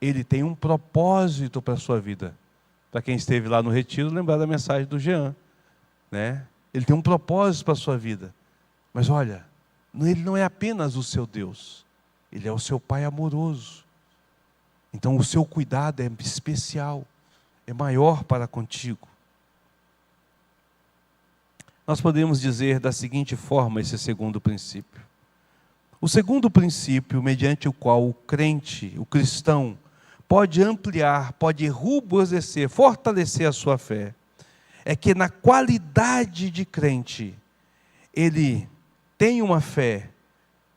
A: Ele tem um propósito para a sua vida. Para quem esteve lá no retiro, lembrar da mensagem do Jean, né? Ele tem um propósito para a sua vida. Mas olha, ele não é apenas o seu Deus, ele é o seu Pai amoroso. Então o seu cuidado é especial, é maior para contigo. Nós podemos dizer da seguinte forma esse segundo princípio. O segundo princípio, mediante o qual o crente, o cristão, pode ampliar, pode ruborecer, fortalecer a sua fé, é que na qualidade de crente, ele tem uma fé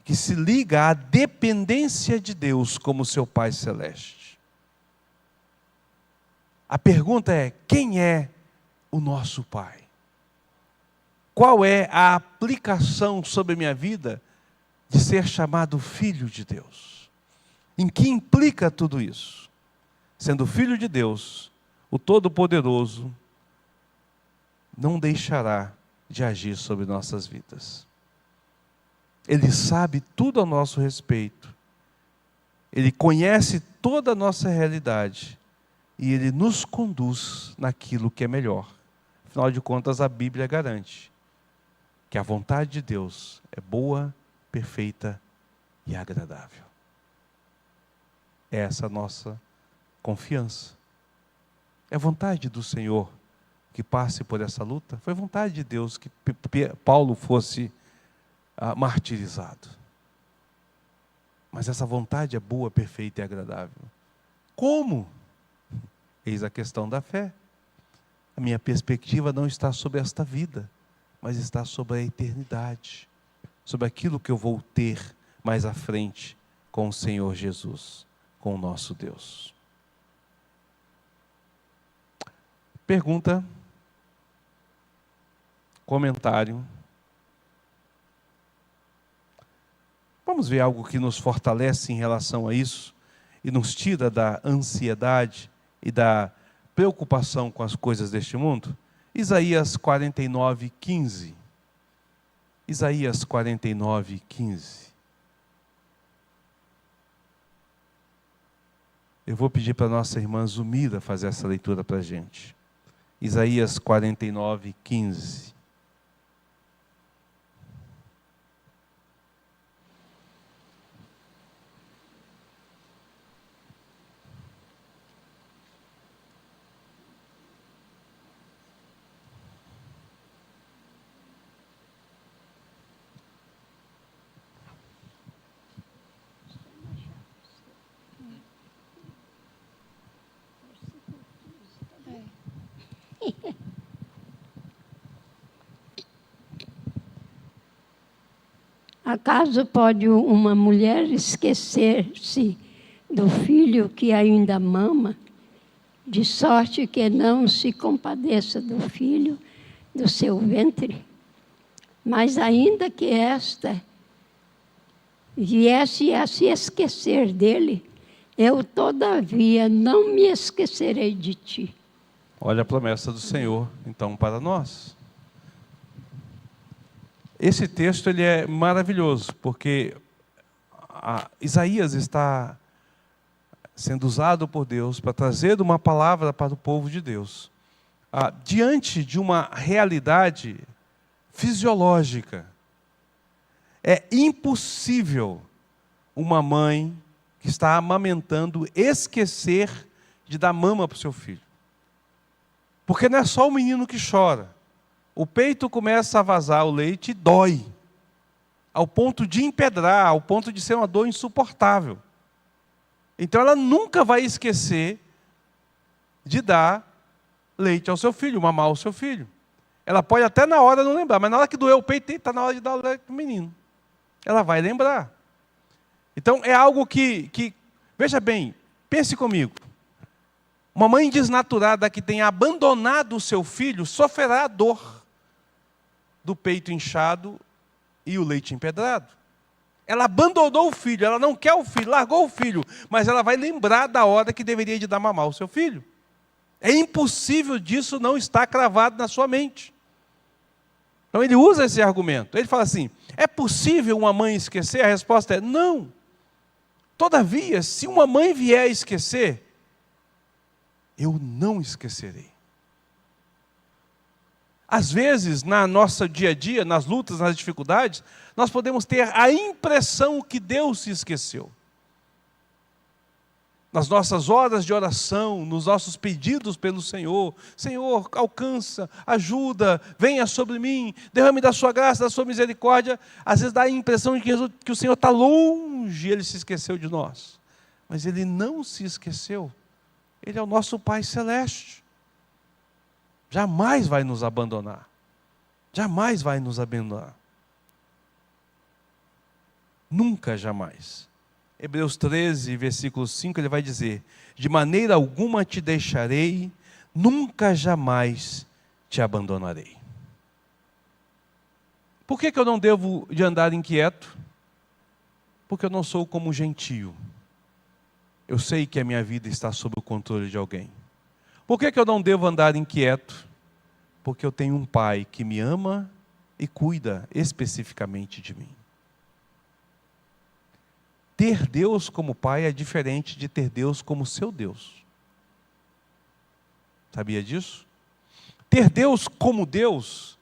A: que se liga à dependência de Deus como seu Pai Celeste. A pergunta é: quem é o nosso Pai? Qual é a aplicação sobre a minha vida de ser chamado filho de Deus? Em que implica tudo isso? Sendo filho de Deus, o Todo-Poderoso não deixará de agir sobre nossas vidas. Ele sabe tudo a nosso respeito. Ele conhece toda a nossa realidade. E Ele nos conduz naquilo que é melhor. Afinal de contas, a Bíblia garante que a vontade de Deus é boa, perfeita e agradável. Essa é a nossa confiança. É vontade do Senhor que passe por essa luta. Foi vontade de Deus que Paulo fosse martirizado. Mas essa vontade é boa, perfeita e agradável. Como? Eis a questão da fé. A minha perspectiva não está sobre esta vida, mas está sobre a eternidade, sobre aquilo que eu vou ter mais à frente com o Senhor Jesus, com o nosso Deus. Pergunta, comentário. Vamos ver algo que nos fortalece em relação a isso e nos tira da ansiedade e da preocupação com as coisas deste mundo? Isaías 49, 15. Isaías 49, 15. Eu vou pedir para a nossa irmã Zumira fazer essa leitura para a gente. Isaías 49, 15.
D: Acaso pode uma mulher esquecer-se do filho que ainda mama, de sorte que não se compadeça do filho do seu ventre? Mas ainda que esta viesse a se esquecer dele, eu todavia não me esquecerei de ti.
A: Olha a promessa do Senhor, então, para nós. Esse texto ele é maravilhoso, porque Isaías está sendo usado por Deus para trazer uma palavra para o povo de Deus, diante de uma realidade fisiológica. É impossível uma mãe que está amamentando esquecer de dar mama para o seu filho. Porque não é só o menino que chora. O peito começa a vazar o leite e dói, ao ponto de empedrar, ao ponto de ser uma dor insuportável. Então ela nunca vai esquecer de dar leite ao seu filho, mamar ao seu filho. Ela pode até na hora não lembrar, mas na hora que doer o peito, está na hora de dar o leite para o menino. Ela vai lembrar. Então é algo que, veja bem, pense comigo. Uma mãe desnaturada que tenha abandonado o seu filho sofrerá a dor do peito inchado e o leite empedrado. Ela abandonou o filho, ela não quer o filho, largou o filho, mas ela vai lembrar da hora que deveria de dar mamar ao seu filho. É impossível disso não estar cravado na sua mente. Então ele usa esse argumento. Ele fala assim, é possível uma mãe esquecer? A resposta é não. Todavia, se uma mãe vier a esquecer, eu não esquecerei. Às vezes, na nossa dia a dia, nas lutas, nas dificuldades, nós podemos ter a impressão que Deus se esqueceu. Nas nossas horas de oração, nos nossos pedidos pelo Senhor, Senhor, alcança, ajuda, venha sobre mim, derrame da sua graça, da sua misericórdia. Às vezes dá a impressão de que o Senhor está longe, Ele se esqueceu de nós. Mas Ele não se esqueceu. Ele é o nosso Pai Celeste. Jamais vai nos abandonar. Jamais vai nos abandonar. Nunca, jamais. Hebreus 13, versículo 5, ele vai dizer, de maneira alguma te deixarei, nunca jamais te abandonarei. Por que eu não devo de andar inquieto? Porque eu não sou como gentio. Eu sei que a minha vida está sob o controle de alguém. Por que eu não devo andar inquieto? Porque eu tenho um Pai que me ama e cuida especificamente de mim. Ter Deus como Pai é diferente de ter Deus como seu Deus. Sabia disso? Ter Deus como Deus,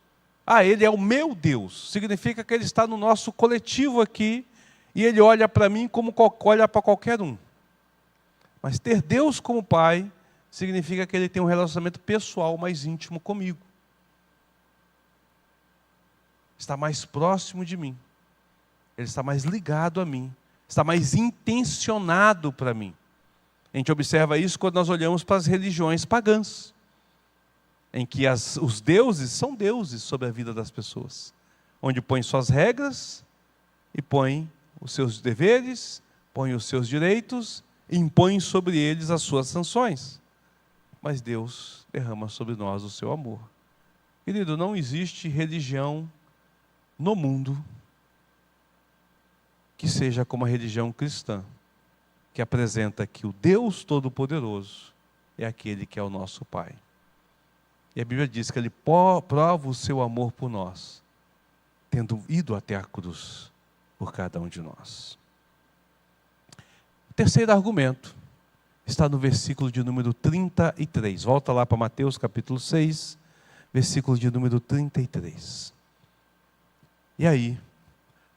A: Ele é o meu Deus, significa que Ele está no nosso coletivo aqui, e Ele olha para mim como olha para qualquer um. Mas ter Deus como Pai, significa que Ele tem um relacionamento pessoal mais íntimo comigo. Está mais próximo de mim. Ele está mais ligado a mim. Está mais intencionado para mim. A gente observa isso quando nós olhamos para as religiões pagãs, em que os deuses são deuses sobre a vida das pessoas, onde põe suas regras e põe os seus deveres, põe os seus direitos e impõe sobre eles as suas sanções. Mas Deus derrama sobre nós o seu amor. Querido, não existe religião no mundo que seja como a religião cristã, que apresenta que o Deus Todo-Poderoso é aquele que é o nosso Pai. E a Bíblia diz que Ele prova o seu amor por nós, tendo ido até a cruz por cada um de nós. O terceiro argumento está no versículo de número 33. Volta lá para Mateus capítulo 6, versículo de número 33. E aí,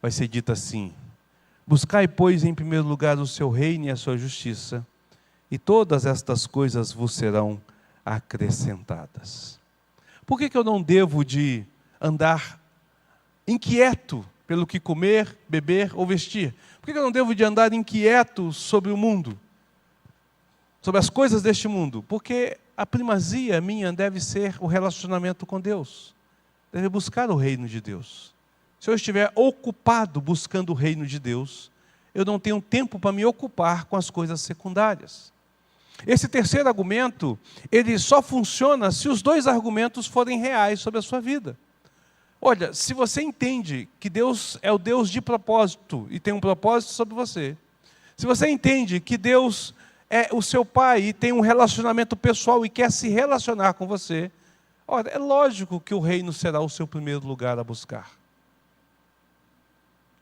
A: vai ser dito assim, buscai, pois, em primeiro lugar o seu reino e a sua justiça, e todas estas coisas vos serão acrescentadas. Por que eu não devo de andar inquieto pelo que comer, beber ou vestir? Por que eu não devo de andar inquieto sobre o mundo? Sobre as coisas deste mundo? Porque a primazia minha deve ser o relacionamento com Deus. Deve buscar o reino de Deus. Se eu estiver ocupado buscando o reino de Deus, eu não tenho tempo para me ocupar com as coisas secundárias. Esse terceiro argumento, ele só funciona se os dois argumentos forem reais sobre a sua vida. Olha, se você entende que Deus é o Deus de propósito e tem um propósito sobre você, se você entende que Deus é o seu Pai e tem um relacionamento pessoal e quer se relacionar com você, olha, é lógico que o reino será o seu primeiro lugar a buscar.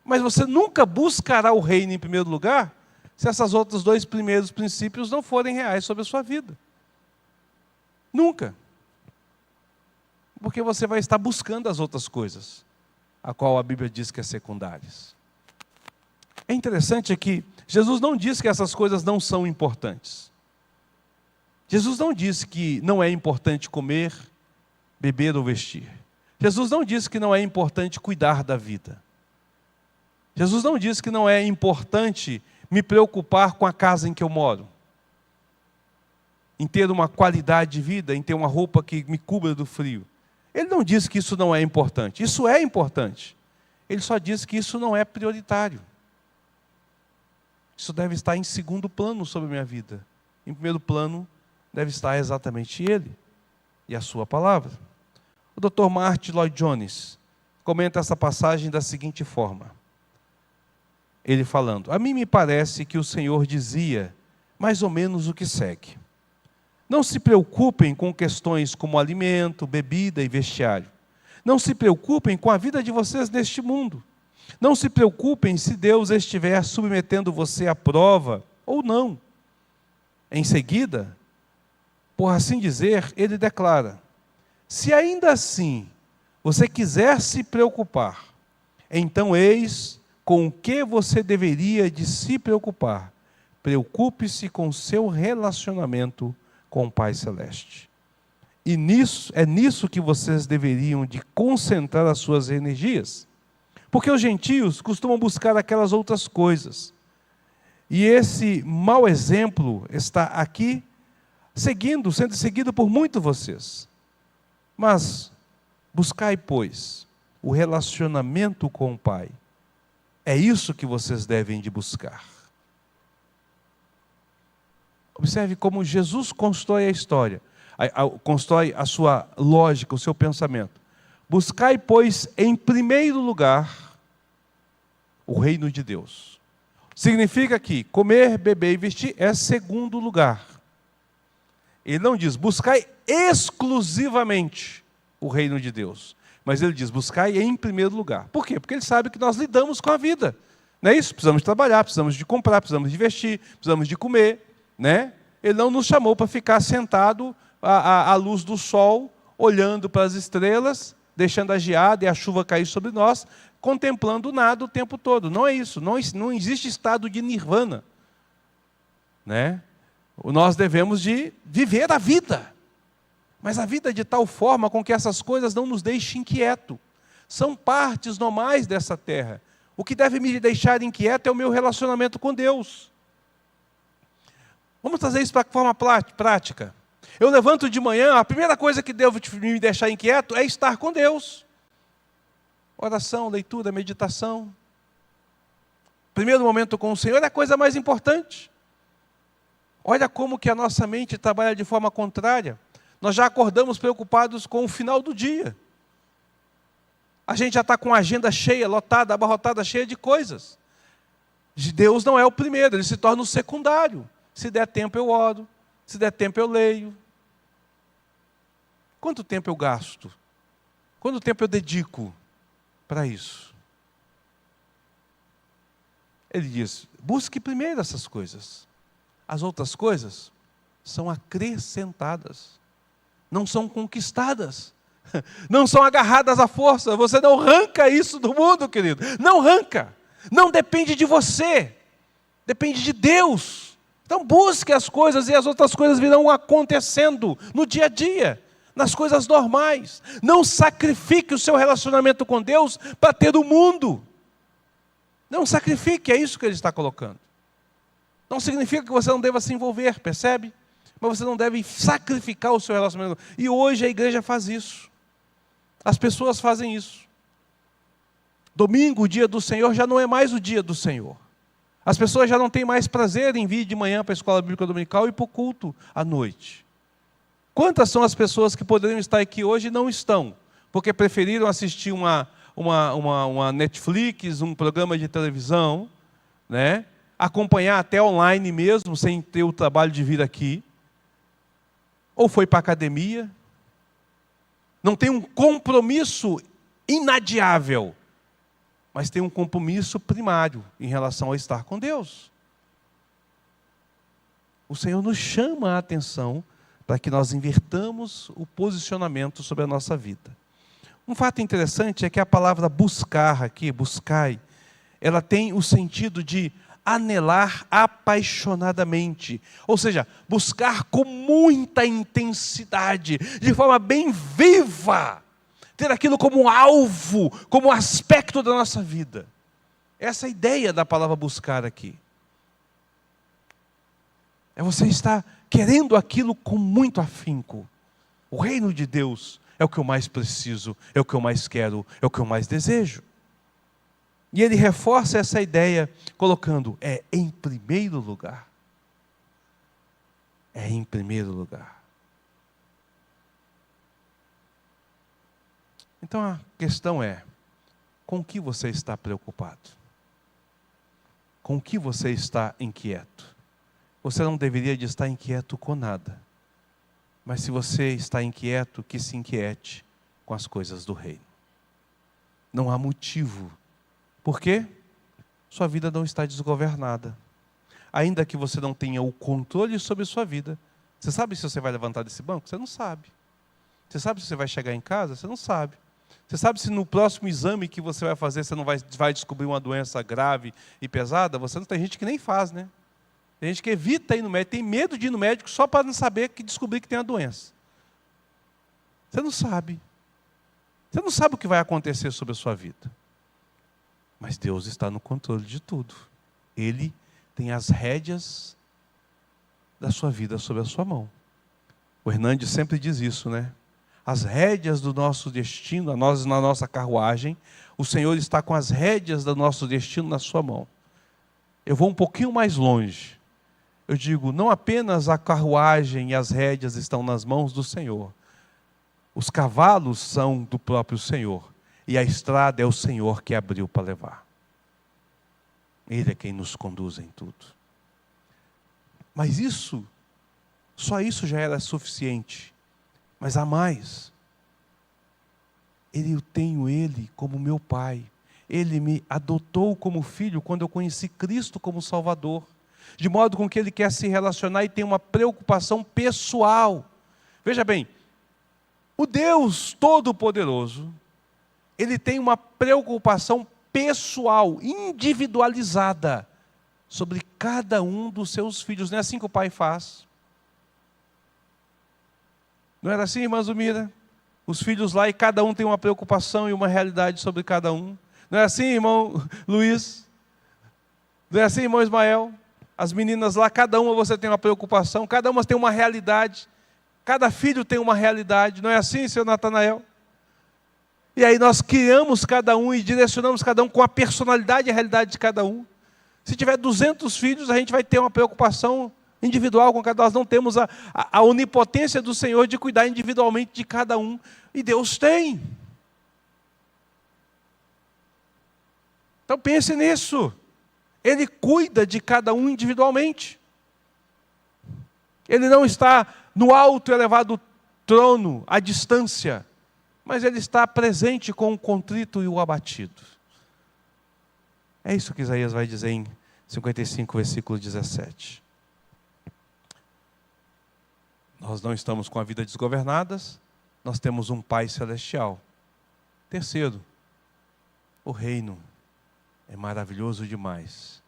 A: Mas você nunca buscará o reino em primeiro lugar se esses outros dois primeiros princípios não forem reais sobre a sua vida. Nunca. porque você vai estar buscando as outras coisas, a qual a Bíblia diz que é secundárias. É interessante que Jesus não diz que essas coisas não são importantes. Jesus não disse que não é importante comer, beber ou vestir. Jesus não disse que não é importante cuidar da vida. Jesus não disse que não é importante me preocupar com a casa em que eu moro, em ter uma qualidade de vida, em ter uma roupa que me cubra do frio. Ele não disse que isso não é importante. Isso é importante. Ele só disse que isso não é prioritário. Isso deve estar em segundo plano sobre a minha vida. Em primeiro plano, deve estar exatamente Ele e a sua palavra. O Dr. Martin Lloyd Jones comenta essa passagem da seguinte forma. Ele falando: a mim me parece que o Senhor dizia mais ou menos o que segue. Não se preocupem com questões como alimento, bebida e vestiário. Não se preocupem com a vida de vocês neste mundo. Não se preocupem se Deus estiver submetendo você à prova ou não. Em seguida, por assim dizer, ele declara: se ainda assim você quiser se preocupar, então eis com o que você deveria de se preocupar. Preocupe-se com o seu relacionamento com o Pai Celeste. E é nisso que vocês deveriam de concentrar as suas energias. Porque os gentios costumam buscar aquelas outras coisas. E esse mau exemplo está aqui, sendo seguido por muitos de vocês. Mas buscai, pois, o relacionamento com o Pai. É isso que vocês devem de buscar. Observe como Jesus constrói a história, constrói a sua lógica, o seu pensamento. Buscai, pois, em primeiro lugar, o reino de Deus. Significa que comer, beber e vestir é segundo lugar. Ele não diz, buscai exclusivamente o reino de Deus. Mas ele diz, buscai em primeiro lugar. Por quê? Porque ele sabe que nós lidamos com a vida. Não é isso? Precisamos de trabalhar, precisamos de comprar, precisamos de vestir, precisamos de comer. Né? Ele não nos chamou para ficar sentado à luz do sol, olhando para as estrelas, deixando a geada e a chuva cair sobre nós, contemplando nada o tempo todo. Não é isso. Não existe estado de nirvana. Né? Nós devemos de viver a vida. Mas a vida de tal forma com que essas coisas não nos deixem inquietos. São partes normais dessa terra. O que deve me deixar inquieto é o meu relacionamento com Deus. Vamos trazer isso para a forma prática. Eu levanto de manhã, a primeira coisa que deve me deixar inquieto é estar com Deus. Oração, leitura, meditação. Primeiro momento com o Senhor é a coisa mais importante. Olha como que a nossa mente trabalha de forma contrária. Nós já acordamos preocupados com o final do dia. A gente já está com a agenda cheia, lotada, abarrotada, cheia de coisas. Deus não é o primeiro, ele se torna o secundário. Se der tempo eu oro, se der tempo eu leio. Quanto tempo eu gasto? Quanto tempo eu dedico para isso? Ele diz, busque primeiro essas coisas. As outras coisas são acrescentadas. Não são conquistadas. Não são agarradas à força. Você não arranca isso do mundo, querido. Não arranca. Não depende de você. Depende de Deus. Então busque as coisas e as outras coisas virão acontecendo no dia a dia, nas coisas normais. Não sacrifique o seu relacionamento com Deus para ter o mundo. Não sacrifique, é isso que ele está colocando. Não significa que você não deva se envolver, percebe? Mas você não deve sacrificar o seu relacionamento. E hoje a igreja faz isso. As pessoas fazem isso. Domingo, o dia do Senhor, já não é mais o dia do Senhor. As pessoas já não têm mais prazer em vir de manhã para a escola bíblica dominical e para o culto à noite. Quantas são as pessoas que poderiam estar aqui hoje e não estão? Porque preferiram assistir uma Netflix, um programa de televisão, né? Acompanhar até online mesmo, sem ter o trabalho de vir aqui. Ou foi para a academia. Não tem um compromisso inadiável, mas tem um compromisso primário em relação a estar com Deus. O Senhor nos chama a atenção para que nós invertamos o posicionamento sobre a nossa vida. Um fato interessante é que a palavra buscar aqui, buscai, ela tem o sentido de anelar apaixonadamente, ou seja, buscar com muita intensidade, de forma bem viva, ter aquilo como alvo, como aspecto da nossa vida. Essa é a ideia da palavra buscar aqui. É você estar querendo aquilo com muito afinco. O reino de Deus é o que eu mais preciso, é o que eu mais quero, é o que eu mais desejo. E ele reforça essa ideia colocando, é em primeiro lugar. É em primeiro lugar. Então a questão é, com o que você está preocupado? Com o que você está inquieto? Você não deveria de estar inquieto com nada. Mas se você está inquieto, que se inquiete com as coisas do reino. Não há motivo. Por quê? Sua vida não está desgovernada. Ainda que você não tenha o controle sobre sua vida. Você sabe se você vai levantar desse banco? Você não sabe. Você sabe se você vai chegar em casa? Você não sabe. Você sabe se no próximo exame que você vai fazer, você não vai descobrir uma doença grave e pesada? Você não tem gente que nem faz, né? Tem gente que evita ir no médico, tem medo de ir no médico só para não saber que descobrir que tem a doença. Você não sabe. Você não sabe o que vai acontecer sobre a sua vida. Mas Deus está no controle de tudo. Ele tem as rédeas da sua vida sob a sua mão. O Hernandes sempre diz isso, né? As rédeas do nosso destino, nós na nossa carruagem, o Senhor está com as rédeas do nosso destino na sua mão. Eu vou um pouquinho mais longe. Eu digo, não apenas a carruagem e as rédeas estão nas mãos do Senhor. Os cavalos são do próprio Senhor. E a estrada é o Senhor que abriu para levar. Ele é quem nos conduz em tudo. Mas isso, só isso já era suficiente. Mas há mais. Eu tenho Ele como meu Pai. Ele me adotou como filho quando eu conheci Cristo como Salvador. De modo com que Ele quer se relacionar e tem uma preocupação pessoal. Veja bem, o Deus Todo-Poderoso, Ele tem uma preocupação pessoal, individualizada, sobre cada um dos seus filhos. Não é assim que o Pai faz? Não era assim, irmã Zumira? Os filhos lá e cada um tem uma preocupação e uma realidade sobre cada um. Não é assim, irmão Luiz? Não é assim, irmão Ismael? As meninas lá, cada uma você tem uma preocupação, cada uma tem uma realidade. Cada filho tem uma realidade. Não é assim, seu Natanael? E aí nós criamos cada um e direcionamos cada um com a personalidade e a realidade de cada um. Se tiver 200 filhos, a gente vai ter uma preocupação individual com cada um. Nós não temos a onipotência do Senhor de cuidar individualmente de cada um. E Deus tem. Então pense nisso. Ele cuida de cada um individualmente. Ele não está no alto e elevado trono, à distância, mas Ele está presente com o contrito e o abatido. É isso que Isaías vai dizer em 55, versículo 17. Nós não estamos com a vida desgovernadas, nós temos um Pai Celestial. Terceiro, o reino é maravilhoso demais.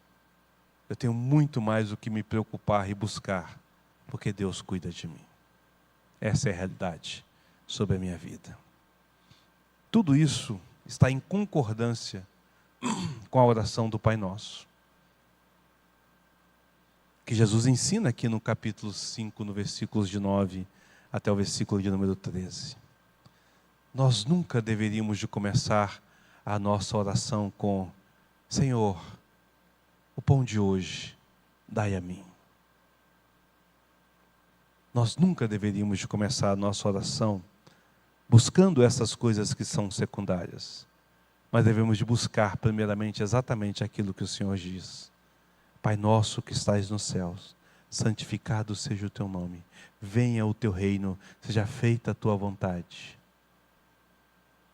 A: Eu tenho muito mais o que me preocupar e buscar, porque Deus cuida de mim. Essa é a realidade sobre a minha vida. Tudo isso está em concordância com a oração do Pai Nosso, que Jesus ensina aqui no capítulo 5, no versículos de 9 até o versículo de número 13. Nós nunca deveríamos de começar a nossa oração com: Senhor, o pão de hoje, dai a mim. Nós nunca deveríamos de começar a nossa oração buscando essas coisas que são secundárias. Mas devemos de buscar primeiramente exatamente aquilo que o Senhor diz. Pai nosso que estais nos céus, santificado seja o teu nome. Venha o teu reino, seja feita a tua vontade.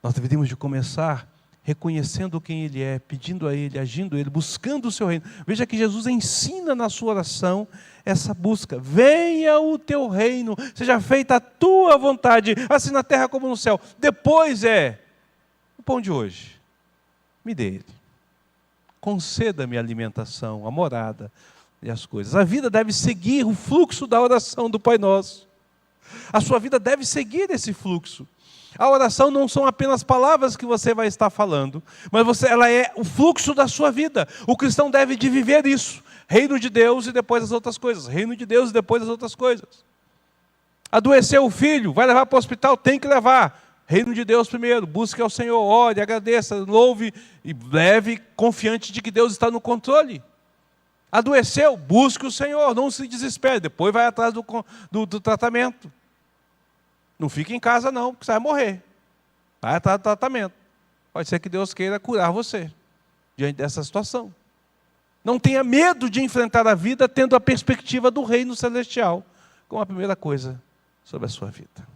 A: Nós deveríamos de começar reconhecendo quem Ele é, pedindo a Ele, agindo Ele, buscando o seu reino. Veja que Jesus ensina na sua oração essa busca. Venha o teu reino, seja feita a tua vontade, assim na terra como no céu. Depois o pão de hoje, me dê ele. Conceda-me a alimentação, a morada e as coisas. A vida deve seguir o fluxo da oração do Pai Nosso. A sua vida deve seguir esse fluxo. A oração não são apenas palavras que você vai estar falando, mas ela é o fluxo da sua vida. O cristão deve de viver isso. Reino de Deus e depois as outras coisas. Reino de Deus e depois as outras coisas. Adoeceu o filho, vai levar para o hospital, tem que levar. Reino de Deus primeiro, busque ao Senhor, ore, agradeça, louve e leve confiante de que Deus está no controle. Adoeceu, busque o Senhor, não se desespere, depois vai atrás do tratamento. Não fique em casa não, porque você vai morrer. Vai atrás do tratamento. Pode ser que Deus queira curar você diante dessa situação. Não tenha medo de enfrentar a vida tendo a perspectiva do reino celestial como a primeira coisa sobre a sua vida.